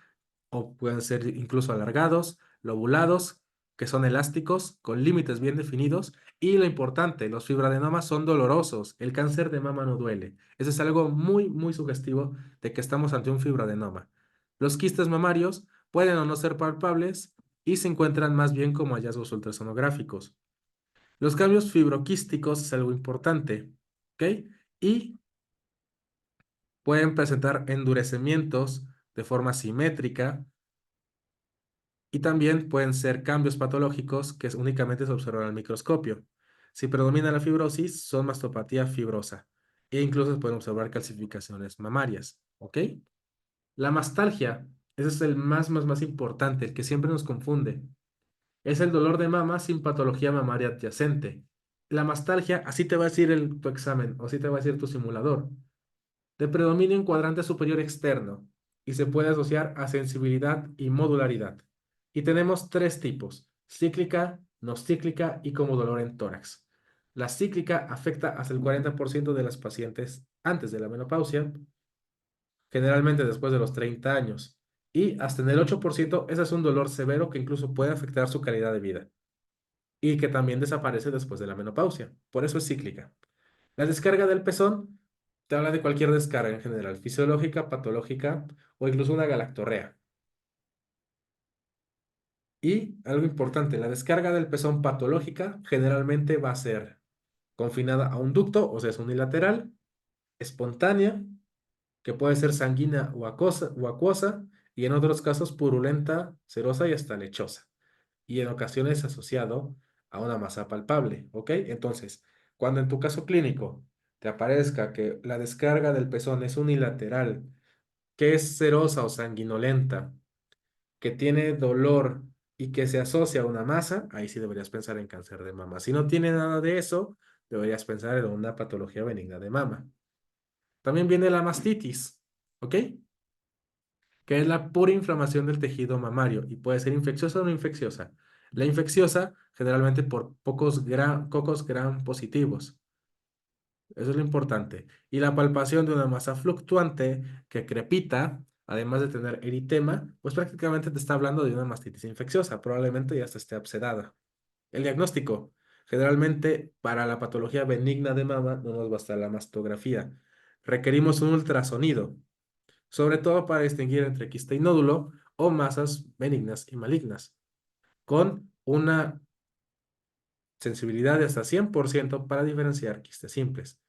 o pueden ser incluso alargados, lobulados, que son elásticos, con límites bien definidos. Y lo importante, los fibroadenomas son dolorosos. El cáncer de mama no duele. Eso es algo muy, muy sugestivo de que estamos ante un fibroadenoma. Los quistes mamarios pueden o no ser palpables y se encuentran más bien como hallazgos ultrasonográficos. Los cambios fibroquísticos es algo importante, ¿ok? Y pueden presentar endurecimientos de forma simétrica y también pueden ser cambios patológicos que únicamente se observan al microscopio. Si predomina la fibrosis, son mastopatía fibrosa e incluso se pueden observar calcificaciones mamarias, ¿ok? La mastalgia, ese es el más importante, el que siempre nos confunde. Es el dolor de mama sin patología mamaria adyacente. La mastalgia, así te va a decir tu examen o así te va a decir tu simulador, de predominio en cuadrante superior externo y se puede asociar a sensibilidad y modularidad. Y tenemos tres tipos, cíclica, no cíclica y como dolor en tórax. La cíclica afecta hasta el 40% de las pacientes antes de la menopausia, generalmente después de los 30 años. Y hasta en el 8%, ese es un dolor severo que incluso puede afectar su calidad de vida y que también desaparece después de la menopausia. Por eso es cíclica. La descarga del pezón te habla de cualquier descarga en general, fisiológica, patológica o incluso una galactorrea. Y algo importante, la descarga del pezón patológica generalmente va a ser confinada a un ducto, o sea, es unilateral, espontánea, que puede ser sanguínea o acuosa, y en otros casos purulenta, serosa y hasta lechosa. y en ocasiones asociado a una masa palpable, ¿ok? Entonces, cuando en tu caso clínico te aparezca que la descarga del pezón es unilateral, que es serosa o sanguinolenta, que tiene dolor y que se asocia a una masa, ahí sí deberías pensar en cáncer de mama. Si no tiene nada de eso, deberías pensar en una patología benigna de mama. También viene la mastitis, ¿ok? Que es la pura inflamación del tejido mamario y puede ser infecciosa o no infecciosa. La infecciosa generalmente por cocos gram positivos. Eso es lo importante. Y la palpación de una masa fluctuante que crepita, además de tener eritema, pues prácticamente te está hablando de una mastitis infecciosa. Probablemente ya hasta esté abscedada. El diagnóstico. Generalmente para la patología benigna de mama no nos basta la mastografía. Requerimos un ultrasonido, sobre todo para distinguir entre quiste y nódulo o masas benignas y malignas, con una sensibilidad de hasta 100% para diferenciar quistes simples.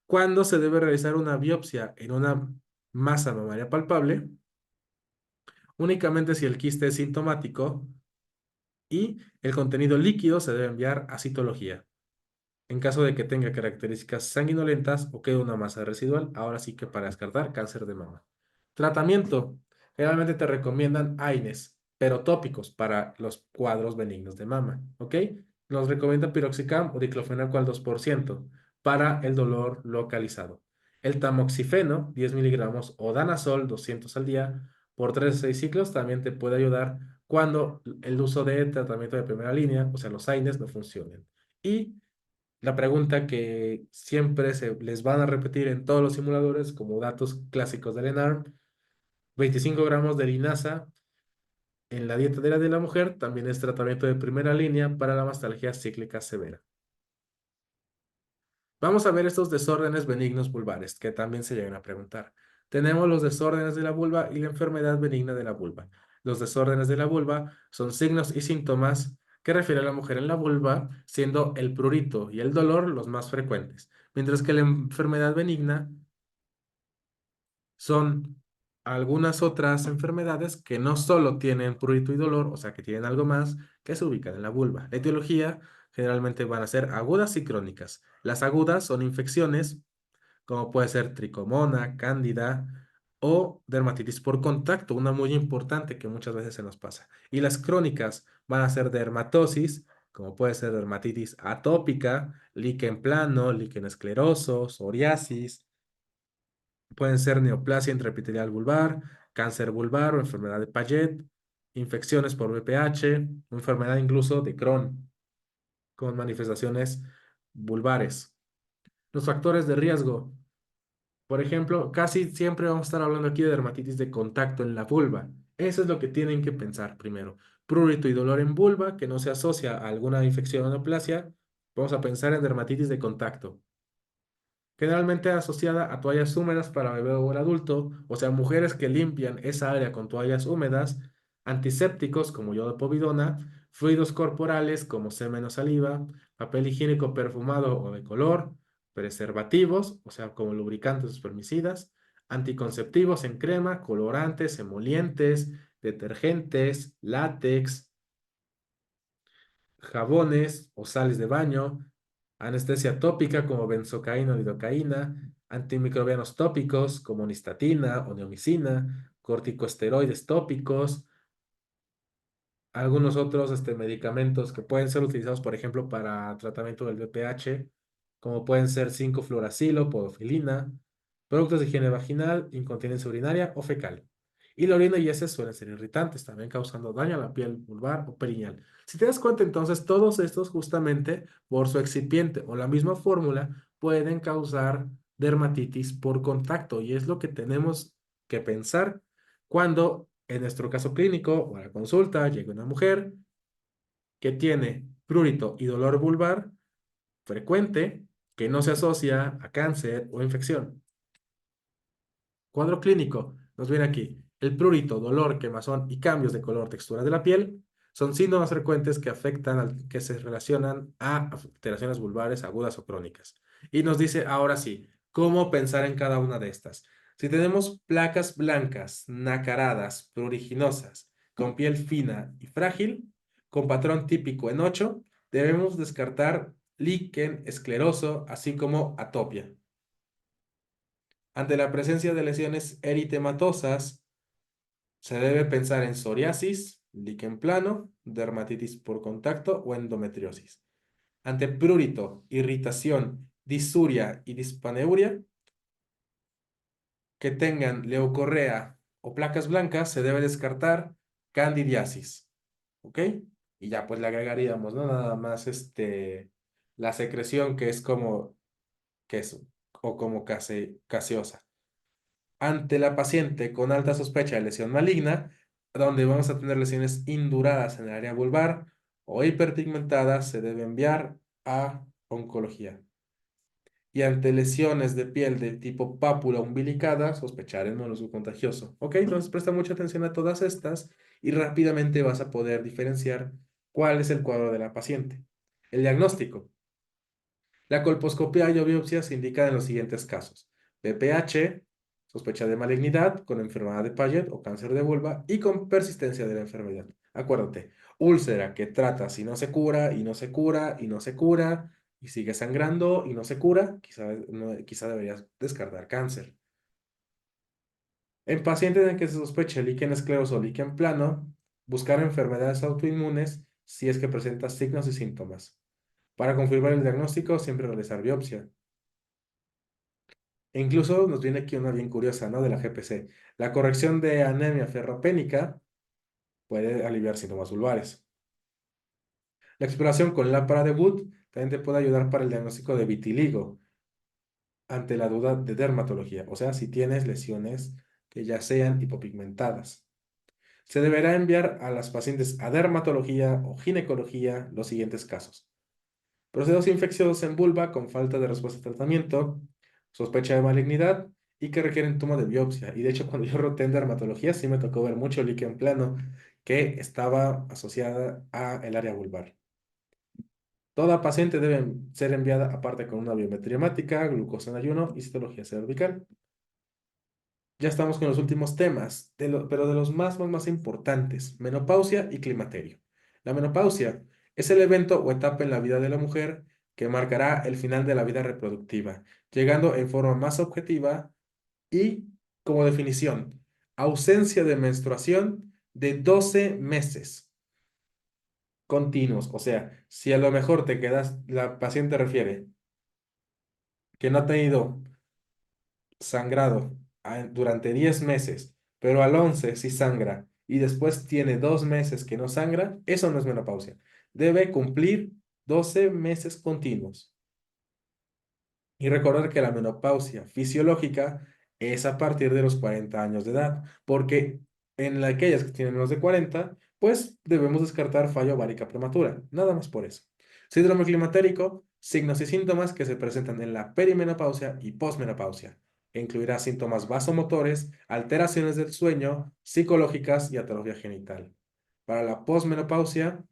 ¿Cuándo se debe realizar una biopsia en una masa mamaria palpable? Únicamente si el quiste es sintomático y el contenido líquido se debe enviar a citología. En caso de que tenga características sanguinolentas o quede una masa residual, ahora sí que para descartar cáncer de mama. Tratamiento. Generalmente te recomiendan AINES, pero tópicos para los cuadros benignos de mama, ¿ok? Nos recomiendan piroxicam o diclofenaco al 2% para el dolor localizado. El tamoxifeno, 10 miligramos, o danazol, 200 al día, por 3 a 6 ciclos, también te puede ayudar cuando el uso de tratamiento de primera línea, o sea, los AINES, no funcionen. Y la pregunta que siempre se les van a repetir en todos los simuladores como datos clásicos del ENARM, 25 gramos de linaza en la dieta de la mujer también es tratamiento de primera línea para la mastalgia cíclica severa. Vamos a ver estos desórdenes benignos vulvares que también se llegan a preguntar. Tenemos los desórdenes de la vulva y la enfermedad benigna de la vulva. Los desórdenes de la vulva son signos y síntomas que refiere a la mujer en la vulva, siendo el prurito y el dolor los más frecuentes, mientras que la enfermedad benigna son algunas otras enfermedades que no solo tienen prurito y dolor, o sea, que tienen algo más, que se ubican en la vulva. La etiología generalmente van a ser agudas y crónicas. Las agudas son infecciones, como puede ser tricomona, cándida o dermatitis por contacto, una muy importante que muchas veces se nos pasa. Y las crónicas van a ser dermatosis, como puede ser dermatitis atópica, líquen plano, líquen escleroso, psoriasis. Pueden ser neoplasia intraepitelial vulvar, cáncer vulvar o enfermedad de Paget, infecciones por VPH, o enfermedad incluso de Crohn, con manifestaciones vulvares. Los factores de riesgo. Por ejemplo, casi siempre vamos a estar hablando aquí de dermatitis de contacto en la vulva. Eso es lo que tienen que pensar primero. Prurito y dolor en vulva que no se asocia a alguna infección o neoplasia. Vamos a pensar en dermatitis de contacto, generalmente asociada a toallas húmedas para bebé o el adulto, o sea, mujeres que limpian esa área con toallas húmedas, antisépticos como yodo de povidona, fluidos corporales como semen o saliva, papel higiénico perfumado o de color, preservativos, o sea, como lubricantes o espermicidas, anticonceptivos en crema, colorantes, emolientes, detergentes, látex, jabones o sales de baño, anestesia tópica como benzocaína o lidocaína, antimicrobianos tópicos como nistatina o neomicina, corticosteroides tópicos, algunos otros medicamentos que pueden ser utilizados, por ejemplo, para tratamiento del VPH, como pueden ser 5-fluoracilo, podofilina, productos de higiene vaginal, incontinencia urinaria o fecal. Y la orina y heces suelen ser irritantes, también causando daño a la piel vulvar o perineal. Si te das cuenta, entonces, todos estos justamente por su excipiente o la misma fórmula pueden causar dermatitis por contacto y es lo que tenemos que pensar cuando en nuestro caso clínico o a la consulta llega una mujer que tiene prurito y dolor vulvar frecuente que no se asocia a cáncer o infección. Cuadro clínico, nos viene aquí. El prurito, dolor, quemazón y cambios de color, textura de la piel son síntomas frecuentes que que se relacionan a alteraciones vulvares agudas o crónicas. Y nos dice ahora sí, ¿cómo pensar en cada una de estas? Si tenemos placas blancas, nacaradas, pruriginosas, con piel fina y frágil, con patrón típico en 8, debemos descartar líquen, escleroso, así como atopia. Ante la presencia de lesiones eritematosas, se debe pensar en psoriasis, líquen plano, dermatitis por contacto o endometriosis. Ante prurito, irritación, disuria y dispaneuria que tengan leucorrea o placas blancas, se debe descartar candidiasis. ¿Ok? Y ya pues le agregaríamos, ¿no? Nada más la secreción que es como queso o como caseosa. Ante la paciente con alta sospecha de lesión maligna, donde vamos a tener lesiones induradas en el área vulvar o hiperpigmentadas, se debe enviar a oncología. Y ante lesiones de piel de tipo pápula umbilicada, sospechar el monosio contagioso. ¿Ok? Entonces presta mucha atención a todas estas y rápidamente vas a poder diferenciar cuál es el cuadro de la paciente. El diagnóstico. La colposcopia y biopsia se indican en los siguientes casos. BPH, sospecha de malignidad con enfermedad de Paget o cáncer de vulva y con persistencia de la enfermedad. Acuérdate, úlcera que trata si no se cura y no se cura y no se cura y sigue sangrando y no se cura, quizá deberías descartar cáncer. En pacientes en que se sospeche líquen escleroso o líquen plano, buscar enfermedades autoinmunes si es que presenta signos y síntomas. Para confirmar el diagnóstico, siempre realizar biopsia. E incluso nos viene aquí una bien curiosa, ¿no? De la GPC. La corrección de anemia ferropénica puede aliviar síntomas vulvares. La exploración con lámpara de Wood también te puede ayudar para el diagnóstico de vitiligo ante la duda de dermatología, o sea, si tienes lesiones que ya sean hipopigmentadas. Se deberá enviar a las pacientes a dermatología o ginecología los siguientes casos: procesos infecciosos en vulva con falta de respuesta al tratamiento, sospecha de malignidad y que requieren toma de biopsia. Y de hecho, cuando yo roté en dermatología, sí me tocó ver mucho líquen plano que estaba asociada a el área vulvar. Toda paciente debe ser enviada aparte con una biometría hemática, glucosa en ayuno y citología cervical. Ya estamos con los últimos temas, pero de los más importantes: menopausia y climaterio. La menopausia es el evento o etapa en la vida de la mujer que marcará el final de la vida reproductiva, llegando en forma más objetiva y como definición: ausencia de menstruación de 12 meses continuos. O sea, si a lo mejor te quedas, la paciente refiere que no ha tenido sangrado durante 10 meses, pero al 11 sí sangra y después tiene 2 meses que no sangra, eso no es menopausia. Debe cumplir 12 meses continuos. Y recordar que la menopausia fisiológica es a partir de los 40 años de edad, porque en aquellas que tienen menos de 40, pues debemos descartar fallo ovárica prematura, nada más por eso. Síndrome climatérico, signos y síntomas que se presentan en la perimenopausia y posmenopausia, que incluirá síntomas vasomotores, alteraciones del sueño, psicológicas y atrofia genital. Para la posmenopausia,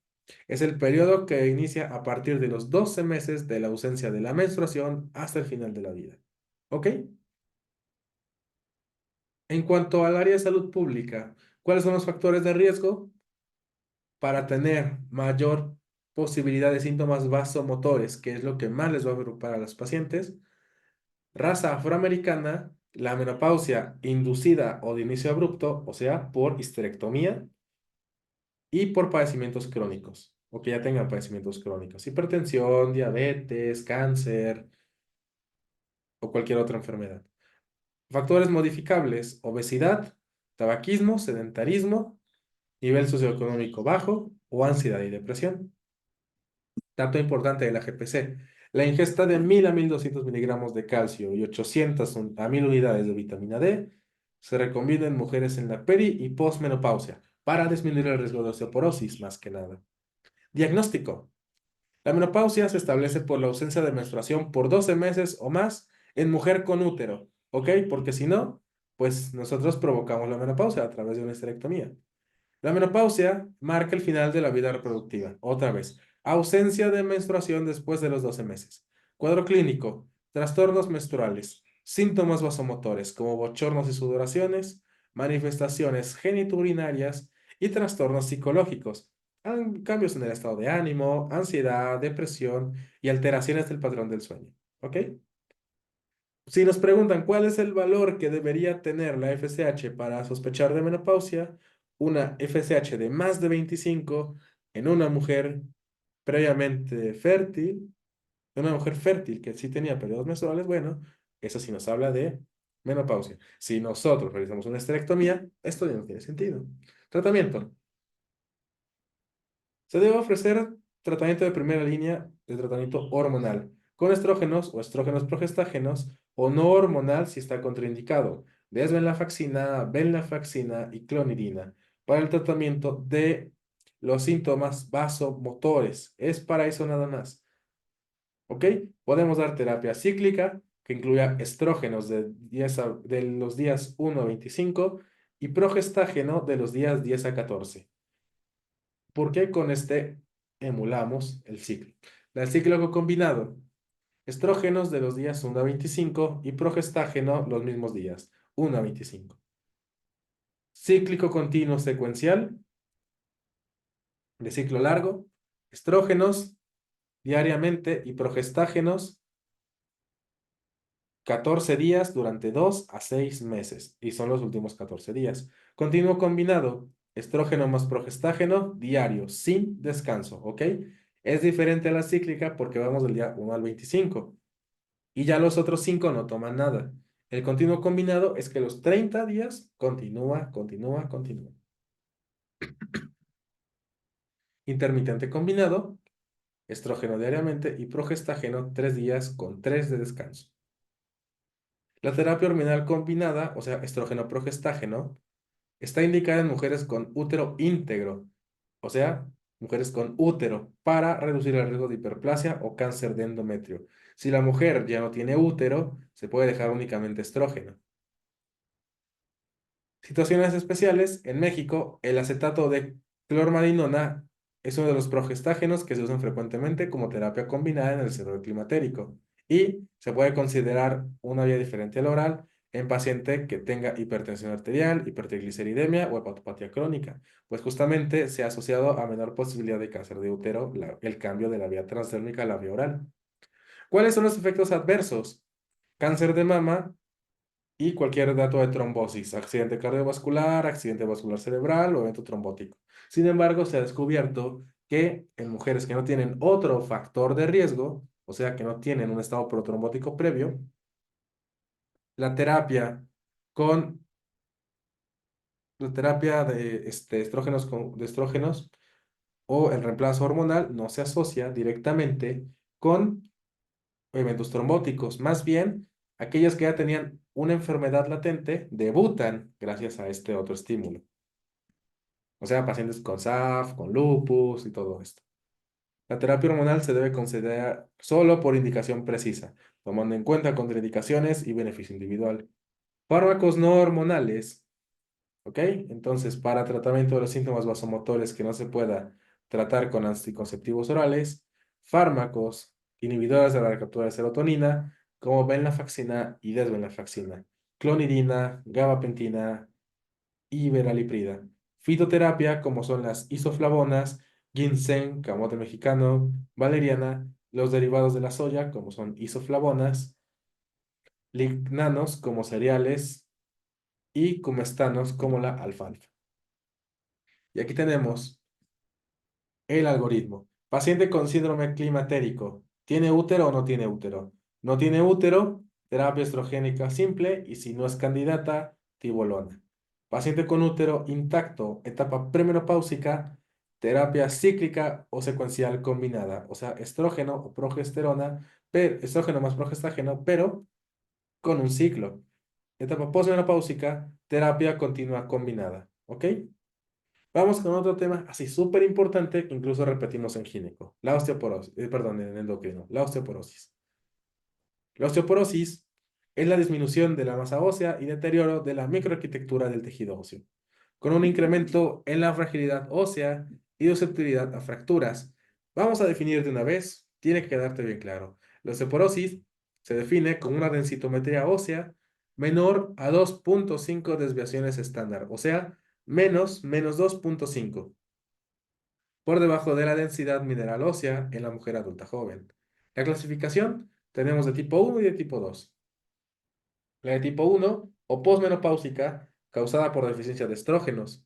es el periodo que inicia a partir de los 12 meses de la ausencia de la menstruación hasta el final de la vida. ¿Ok? En cuanto al área de salud pública, ¿cuáles son los factores de riesgo para tener mayor posibilidad de síntomas vasomotores, que es lo que más les va a preocupar a los pacientes? Raza afroamericana, la menopausia inducida o de inicio abrupto, o sea, por histerectomía, y por padecimientos crónicos, o que ya tengan padecimientos crónicos: hipertensión, diabetes, cáncer o cualquier otra enfermedad. Factores modificables: obesidad, tabaquismo, sedentarismo, nivel socioeconómico bajo o ansiedad y depresión. Dato importante de la GPC: la ingesta de 1000 a 1200 miligramos de calcio y 800 a 1000 unidades de vitamina D se recomienda en mujeres en la peri y posmenopausia para disminuir el riesgo de osteoporosis, más que nada. Diagnóstico: la menopausia se establece por la ausencia de menstruación por 12 meses o más en mujer con útero, ¿ok? Porque si no, pues nosotros provocamos la menopausia a través de una histerectomía. La menopausia marca el final de la vida reproductiva. Otra vez, ausencia de menstruación después de los 12 meses. Cuadro clínico: trastornos menstruales, síntomas vasomotores como bochornos y sudoraciones, manifestaciones genitourinarias y trastornos psicológicos, cambios en el estado de ánimo, ansiedad, depresión y alteraciones del patrón del sueño. ¿Ok? Si nos preguntan cuál es el valor que debería tener la FSH para sospechar de menopausia, una FSH de más de 25 en una mujer previamente fértil, una mujer fértil que sí tenía periodos menstruales, bueno, eso sí nos habla de menopausia. Si nosotros realizamos una esterectomía, esto ya no tiene sentido. Tratamiento. Se debe ofrecer tratamiento de primera línea de tratamiento hormonal, con estrógenos o estrógenos progestágenos, o no hormonal si está contraindicado, desvenlafaxina, venlafaxina y clonidina, para el tratamiento de los síntomas vasomotores. Es para eso nada más. ¿Ok? Podemos dar terapia cíclica, que incluya estrógenos de los días 1 a 25 y progestágeno de los días 10 a 14. Porque con este emulamos el ciclo. El cíclico combinado, estrógenos de los días 1 a 25 y progestágeno los mismos días, 1 a 25. Cíclico continuo secuencial de ciclo largo, estrógenos diariamente y progestágenos 14 días durante 2 a 6 meses, y son los últimos 14 días. Continuo combinado, estrógeno más progestágeno diario, sin descanso, ¿ok? Es diferente a la cíclica porque vamos del día 1 al 25 y ya los otros 5 no toman nada. El continuo combinado es que los 30 días continúa, continúa, continúa. Intermitente combinado, estrógeno diariamente y progestágeno 3 días con 3 de descanso. La terapia hormonal combinada, o sea, estrógeno-progestágeno, está indicada en mujeres con útero íntegro, o sea, mujeres con útero, para reducir el riesgo de hiperplasia o cáncer de endometrio. Si la mujer ya no tiene útero, se puede dejar únicamente estrógeno. Situaciones especiales, en México, el acetato de clormadinona es uno de los progestágenos que se usan frecuentemente como terapia combinada en el síndrome climatérico y se puede considerar una vía diferencial oral en paciente que tenga hipertensión arterial, hipertrigliceridemia o hepatopatía crónica, pues justamente se ha asociado a menor posibilidad de cáncer de útero el cambio de la vía transdérmica a la vía oral. ¿Cuáles son los efectos adversos? Cáncer de mama y cualquier dato de trombosis, accidente cardiovascular, accidente vascular cerebral o evento trombótico. Sin embargo, se ha descubierto que en mujeres que no tienen otro factor de riesgo, o sea, que no tienen un estado protrombótico previo, la terapia con la terapia de estrógenos, de estrógenos o el reemplazo hormonal no se asocia directamente con eventos trombóticos. Más bien, aquellas que ya tenían una enfermedad latente debutan gracias a este otro estímulo. O sea, pacientes con SAF, con lupus y todo esto. La terapia hormonal se debe considerar solo por indicación precisa, tomando en cuenta contraindicaciones y beneficio individual. Fármacos no hormonales, ¿ok? Entonces, para tratamiento de los síntomas vasomotores que no se pueda tratar con anticonceptivos orales, fármacos inhibidores de la recaptura de serotonina, como venlafaxina y desvenlafaxina, clonidina, gabapentina y veraliprida. Fitoterapia, como son las isoflavonas, ginseng, camote mexicano, valeriana, los derivados de la soya, como son isoflavonas, lignanos, como cereales, y comestanos, como la alfalfa. Y aquí tenemos el algoritmo. Paciente con síndrome climatérico. ¿Tiene útero o no tiene útero? No tiene útero, terapia estrogénica simple y si no es candidata, tibolona. Paciente con útero intacto, etapa premenopáusica, terapia cíclica o secuencial combinada, o sea, estrógeno o progesterona, estrógeno más progestágeno, pero con un ciclo. Etapa posmenopáusica, terapia continua combinada. ¿Ok? Vamos con otro tema así súper importante que incluso repetimos en gineco, la osteoporosis, perdón, en endocrino, la osteoporosis. La osteoporosis es la disminución de la masa ósea y deterioro de la microarquitectura del tejido óseo, con un incremento en la fragilidad ósea y susceptibilidad a fracturas. Vamos a definir de una vez, tiene que quedarte bien claro. La osteoporosis se define como una densitometría ósea menor a 2.5 desviaciones estándar, o sea, menos 2.5. por debajo de la densidad mineral ósea en la mujer adulta joven. La clasificación tenemos de tipo 1 y de tipo 2. La de tipo 1, o posmenopáusica, causada por deficiencia de estrógenos,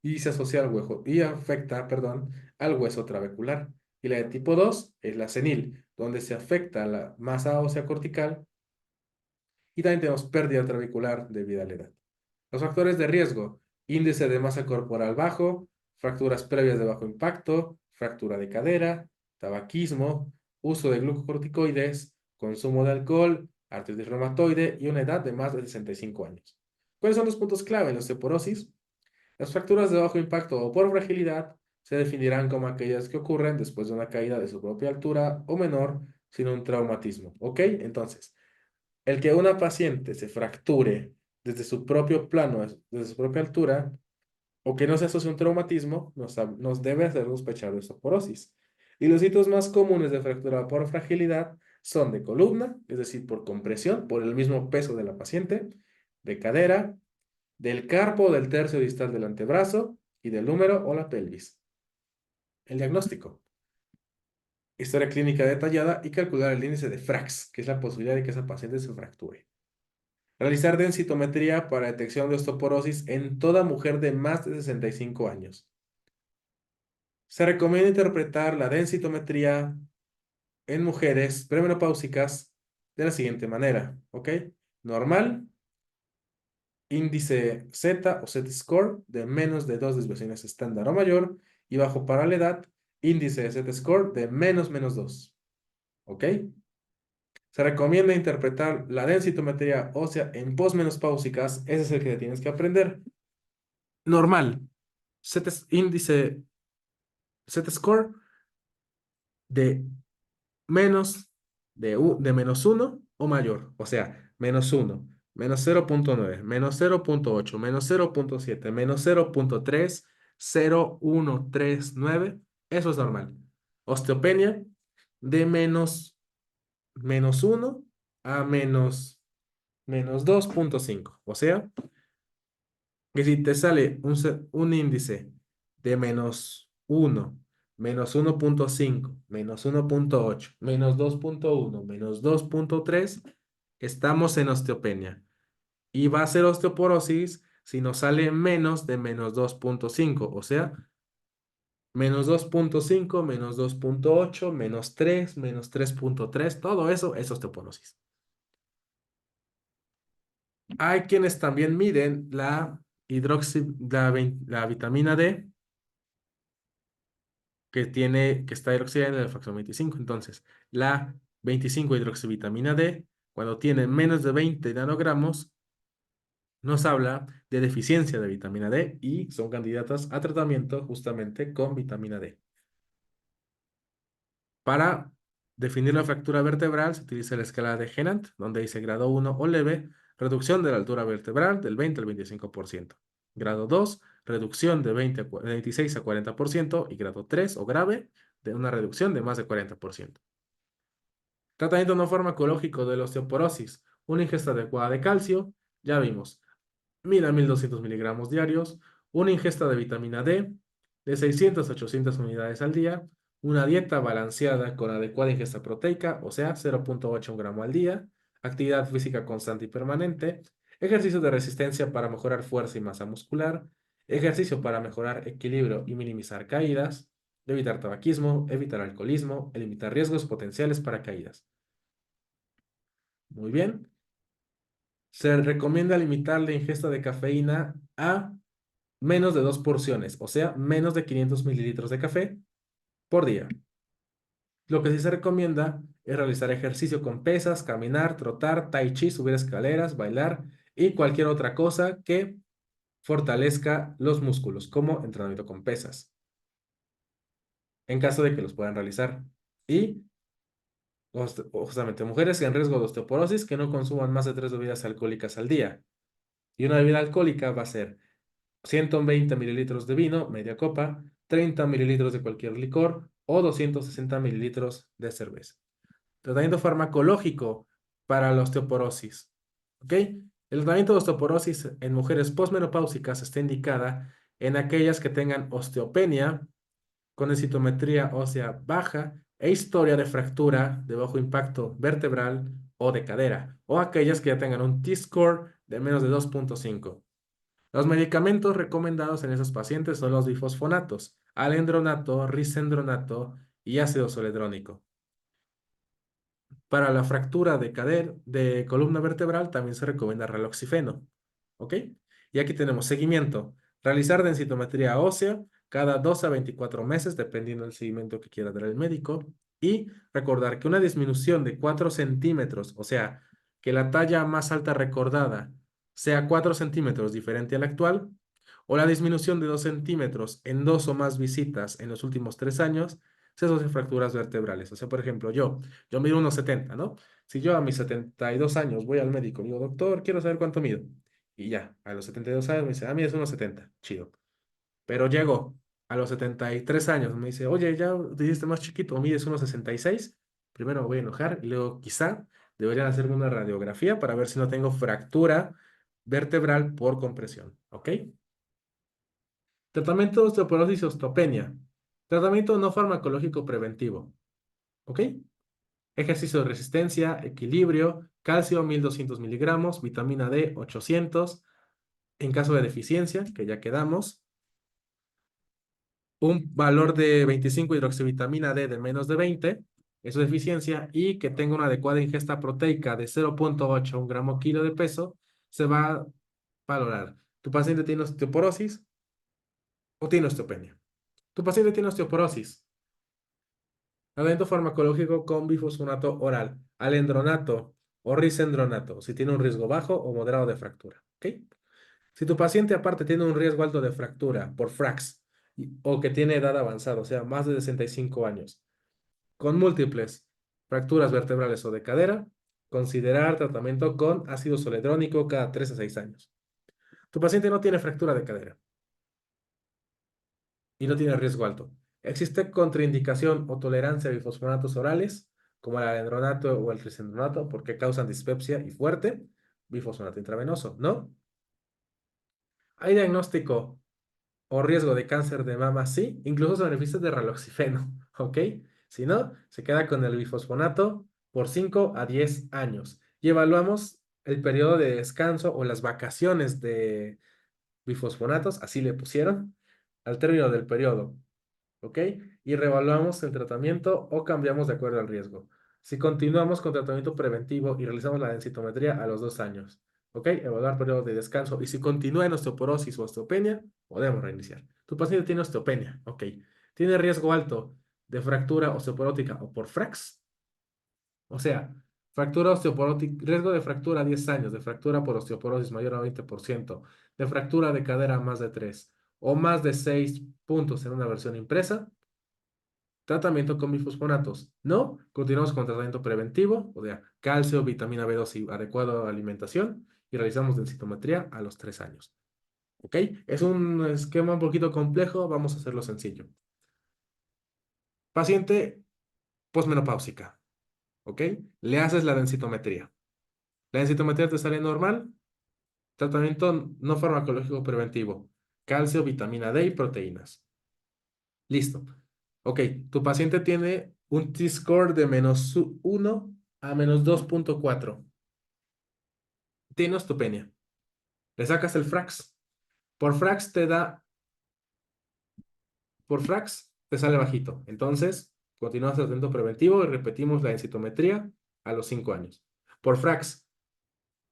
y se asocia al hueso, y afecta, perdón, al hueso trabecular. Y la de tipo 2 es la senil, donde se afecta la masa ósea cortical y también tenemos pérdida trabecular debido a la edad. Los factores de riesgo: índice de masa corporal bajo, fracturas previas de bajo impacto, fractura de cadera, tabaquismo, uso de glucocorticoides, consumo de alcohol, artritis reumatoide y una edad de más de 65 años. ¿Cuáles son los puntos clave en la osteoporosis? Las fracturas de bajo impacto o por fragilidad se definirán como aquellas que ocurren después de una caída de su propia altura o menor sin un traumatismo. ¿Ok? Entonces, el que una paciente se fracture desde su propio plano, desde su propia altura, o que no se asocie a un traumatismo, nos debe hacer sospechar de osteoporosis. Y los sitios más comunes de fractura por fragilidad son de columna, es decir, por compresión, por el mismo peso de la paciente, de cadera, del carpo del tercio distal del antebrazo y del húmero o la pelvis. El diagnóstico: historia clínica detallada y calcular el índice de FRAX, que es la posibilidad de que esa paciente se fracture. Realizar densitometría para detección de osteoporosis en toda mujer de más de 65 años. Se recomienda interpretar la densitometría en mujeres premenopáusicas de la siguiente manera, ¿ok? Normal, índice Z o Z-score de menos de 2 desviaciones estándar o mayor, y bajo para la edad, índice de Z-score de menos 2, ¿ok? Se recomienda interpretar la densitometría ósea en posmenopáusicas, ese es el que tienes que aprender. Normal, índice Z-score de menos de menos uno o mayor, o sea, menos uno, menos 0,9, menos 0,8, menos 0,7, menos 0,3, 0,139, eso es normal. Osteopenia de menos uno a menos 2,5, o sea, que si te sale un índice de menos uno, menos 1,5, menos 1,8, menos 2,1, menos 2,3, estamos en osteopenia. Y va a ser osteoporosis si nos sale menos de menos 2,5, o sea, menos 2,5, menos 2,8, menos 3, menos 3,3, todo eso es osteoporosis. Hay quienes también miden la vitamina D que está hidroxilada en el factor 25. Entonces, la 25 hidroxivitamina D, cuando tiene menos de 20 nanogramos, nos habla de deficiencia de vitamina D y son candidatas a tratamiento justamente con vitamina D. Para definir la fractura vertebral se utiliza la escala de Genant, donde dice grado 1 o leve, reducción de la altura vertebral del 20 al 25%. Grado 2, reducción de 26 a 40%, y grado 3 o grave, de una reducción de más de 40%. Tratamiento no farmacológico de la osteoporosis: una ingesta adecuada de calcio, ya vimos, 1000 a 1200 miligramos diarios, una ingesta de vitamina D de 600 a 800 unidades al día, una dieta balanceada con adecuada ingesta proteica, o sea, 0,8 gramo al día, actividad física constante y permanente, ejercicio de resistencia para mejorar fuerza y masa muscular, ejercicio para mejorar equilibrio y minimizar caídas, evitar tabaquismo, evitar alcoholismo, limitar riesgos potenciales para caídas. Muy bien. Se recomienda limitar la ingesta de cafeína a menos de 2 porciones, o sea, menos de 500 mililitros de café por día. Lo que sí se recomienda es realizar ejercicio con pesas, caminar, trotar, tai chi, subir escaleras, bailar y cualquier otra cosa que fortalezca los músculos, como entrenamiento con pesas, en caso de que los puedan realizar. Y justamente mujeres en riesgo de osteoporosis que no consuman más de 3 bebidas alcohólicas al día. Y una bebida alcohólica va a ser 120 mililitros de vino, media copa, 30 mililitros de cualquier licor o 260 mililitros de cerveza. Tratamiento farmacológico para la osteoporosis. ¿Ok? El tratamiento de osteoporosis en mujeres posmenopáusicas está indicada en aquellas que tengan osteopenia con densitometría ósea baja e historia de fractura de bajo impacto vertebral o de cadera, o aquellas que ya tengan un T-score de menos de 2.5. Los medicamentos recomendados en esos pacientes son los bifosfonatos, alendronato, risendronato y ácido zoledrónico. Para la fractura de columna vertebral también se recomienda raloxifeno. ¿Ok? Y aquí tenemos seguimiento. Realizar densitometría ósea cada 2 a 24 meses, dependiendo del seguimiento que quiera dar el médico. Y recordar que una disminución de 4 centímetros, o sea, que la talla más alta recordada sea 4 centímetros diferente a la actual, o la disminución de 2 centímetros en dos o más visitas en los últimos 3 años, se asocian fracturas vertebrales. O sea, por ejemplo, yo mido unos 70, ¿no? Si yo a mis 72 años voy al médico y digo, doctor, quiero saber cuánto mido. Y ya, a los 72 años me dice, ah, mides unos 70, chido. Pero llego a los 73 años, me dice, oye, ya te hiciste más chiquito, mides unos 66. Primero me voy a enojar y luego quizá deberían hacerme una radiografía para ver si no tengo fractura vertebral por compresión, ¿ok? Tratamiento de osteoporosis y osteopenia. Tratamiento no farmacológico preventivo, ¿ok? Ejercicio de resistencia, equilibrio, calcio 1200 miligramos, vitamina D 800. En caso de deficiencia, que ya quedamos, un valor de 25 hidroxivitamina D de menos de 20, eso es deficiencia, y que tenga una adecuada ingesta proteica de 0.8 un gramo kilo de peso, se va a valorar. ¿Tu paciente tiene osteoporosis o tiene osteopenia? Tu paciente tiene osteoporosis. Tratamiento farmacológico con bifosfonato oral, alendronato o risendronato, si tiene un riesgo bajo o moderado de fractura. ¿Ok? Si tu paciente aparte tiene un riesgo alto de fractura por FRAX o que tiene edad avanzada, o sea, más de 65 años, con múltiples fracturas vertebrales o de cadera, considerar tratamiento con ácido zoledrónico cada 3 a 6 años. Tu paciente no tiene fractura de cadera y no tiene riesgo alto. Existe contraindicación o tolerancia a bifosfonatos orales, como el alendronato o el risendronato, porque causan dispepsia y fuerte. Bifosfonato intravenoso, ¿no? Hay diagnóstico o riesgo de cáncer de mama, sí, incluso se beneficia de raloxifeno, ¿ok? Si no, se queda con el bifosfonato por 5 a 10 años. Y evaluamos el periodo de descanso o las vacaciones de bifosfonatos, así le pusieron, al término del periodo. ¿Ok? Y reevaluamos el tratamiento o cambiamos de acuerdo al riesgo. Si continuamos con tratamiento preventivo y realizamos la densitometría a los 2 años, ¿ok? Evaluar periodo de descanso. Y si continúa en osteoporosis o osteopenia, podemos reiniciar. Tu paciente tiene osteopenia, ¿ok? Tiene riesgo alto de fractura osteoporótica o por FRAX, o sea, fractura osteoporótica, riesgo de fractura a 10 años, de fractura por osteoporosis mayor a 20%, de fractura de cadera a más de 3 o más de 6 puntos en una versión impresa. Tratamiento con bifosfonatos. No, continuamos con tratamiento preventivo, o sea, calcio, vitamina B2 y adecuada alimentación, y realizamos densitometría a los 3 años. ¿Ok? Es un esquema un poquito complejo, vamos a hacerlo sencillo. Paciente posmenopáusica, ¿ok? Le haces la densitometría. La densitometría te sale normal, tratamiento no farmacológico preventivo, calcio, vitamina D y proteínas. Listo. Ok, tu paciente tiene un T-score de -1 a -2.4. Tiene osteopenia. Le sacas el FRAX. Por FRAX te da, por FRAX te sale bajito. Entonces, continuamos el tratamiento preventivo y repetimos la densitometría a los 5 años. Por FRAX,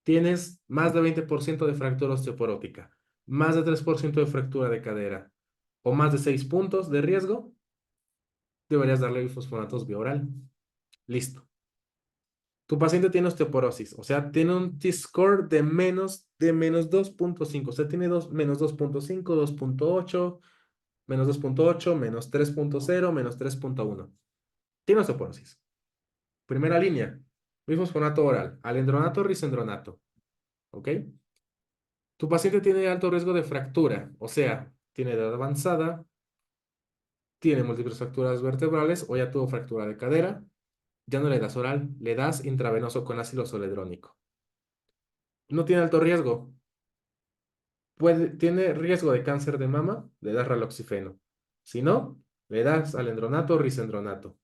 tienes más de 20% de fractura osteoporótica, más de 3% de fractura de cadera o más de 6 puntos de riesgo, deberías darle bifosfonatos vía oral. Listo. Tu paciente tiene osteoporosis, o sea, tiene un T-score de menos 2.5, o sea, tiene menos 2.5, 2.8, menos 2.8, menos 3.0, menos 3.1. Tiene osteoporosis. Primera línea, bifosfonato oral, alendronato, risendronato, ¿ok? Tu paciente tiene alto riesgo de fractura, o sea, tiene edad avanzada, tiene múltiples fracturas vertebrales o ya tuvo fractura de cadera, ya no le das oral, le das intravenoso con ácido zoledrónico. No tiene alto riesgo, tiene riesgo de cáncer de mama, le das raloxifeno. Si no, Le das alendronato o risendronato.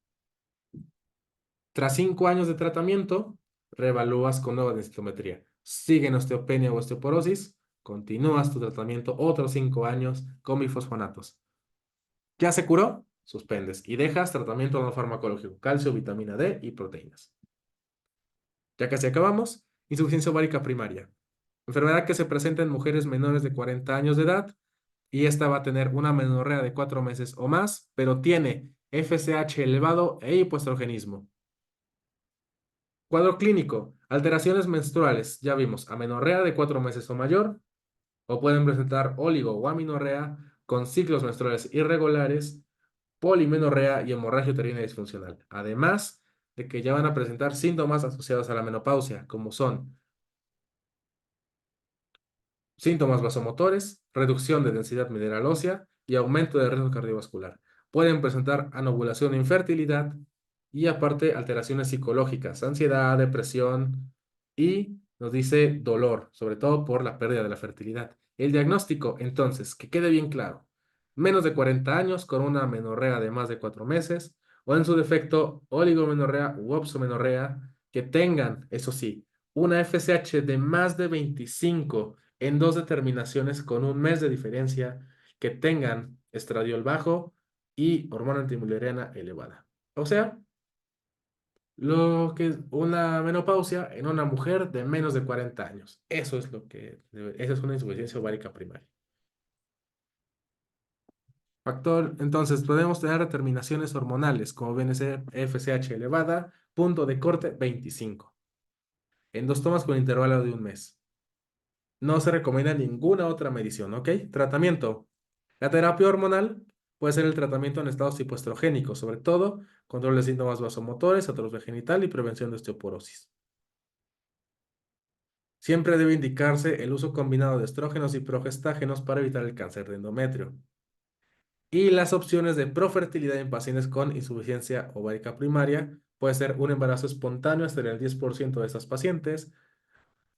Tras 5 años de tratamiento, reevalúas con nueva densitometría. Sigue en osteopenia o osteoporosis, continúas tu tratamiento otros 5 años con bifosfonatos. ¿Ya se curó? Suspendes y dejas tratamiento no farmacológico, calcio, vitamina D y proteínas. Ya casi acabamos. Insuficiencia ovárica primaria. Enfermedad que se presenta en mujeres menores de 40 años de edad y esta va a tener una menorrea de 4 meses o más, pero tiene FSH elevado e hipoestrogenismo. Cuadro clínico, alteraciones menstruales, ya vimos, amenorrea de 4 meses o mayor, o pueden presentar óligo o amenorrea con ciclos menstruales irregulares, polimenorrea y hemorragia uterina disfuncional. Además de que ya van a presentar síntomas asociados a la menopausia, como son síntomas vasomotores, reducción de densidad mineral ósea y aumento de riesgo cardiovascular. Pueden presentar anovulación e infertilidad y aparte alteraciones psicológicas, ansiedad, depresión y nos dice dolor, sobre todo por la pérdida de la fertilidad. El diagnóstico, entonces, que quede bien claro, menos de 40 años con una menorrea de más de 4 meses o en su defecto oligomenorrea u opsomenorrea que tengan, eso sí, una FSH de más de 25 en dos determinaciones con un mes de diferencia que tengan estradiol bajo y hormona antimuleriana elevada. O sea, lo que es una menopausia en una mujer de menos de 40 años. Eso es esa es una insuficiencia ovárica primaria. Factor, entonces podemos tener determinaciones hormonales, como viene a ser FSH elevada, punto de corte 25, en dos tomas con intervalo de un mes. No se recomienda ninguna otra medición, ¿ok? Tratamiento. La terapia hormonal puede ser el tratamiento en estados hipoestrogénicos, sobre todo control de síntomas vasomotores, atrofia genital y prevención de osteoporosis. Siempre debe indicarse el uso combinado de estrógenos y progestágenos para evitar el cáncer de endometrio. Y las opciones de profertilidad en pacientes con insuficiencia ovárica primaria puede ser un embarazo espontáneo hasta el 10% de esas pacientes,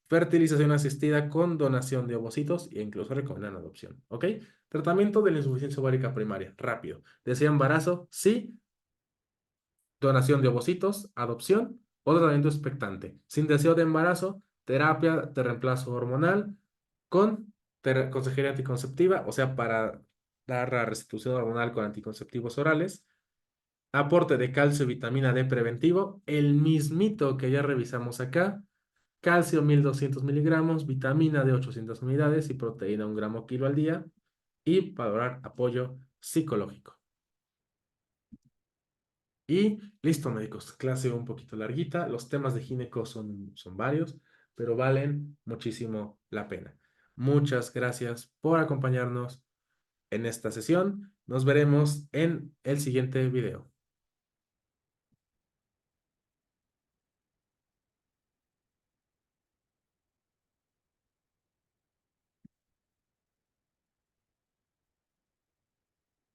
fertilización asistida con donación de ovocitos e incluso recomiendan adopción. ¿Ok? Tratamiento de la insuficiencia ovárica primaria. Rápido. ¿Desea embarazo? Sí. Donación de ovocitos, adopción o tratamiento expectante. Sin deseo de embarazo, terapia de reemplazo hormonal con consejería anticonceptiva, o sea, para dar la restitución hormonal con anticonceptivos orales. Aporte de calcio y vitamina D preventivo, el mismito que ya revisamos acá. Calcio 1200 miligramos, vitamina D 800 unidades y proteína 1 gramo kilo al día. Y para dar apoyo psicológico. Y listo, médicos. Clase un poquito larguita. Los temas de gineco son varios, pero valen muchísimo la pena. Muchas gracias por acompañarnos en esta sesión. Nos veremos en el siguiente video.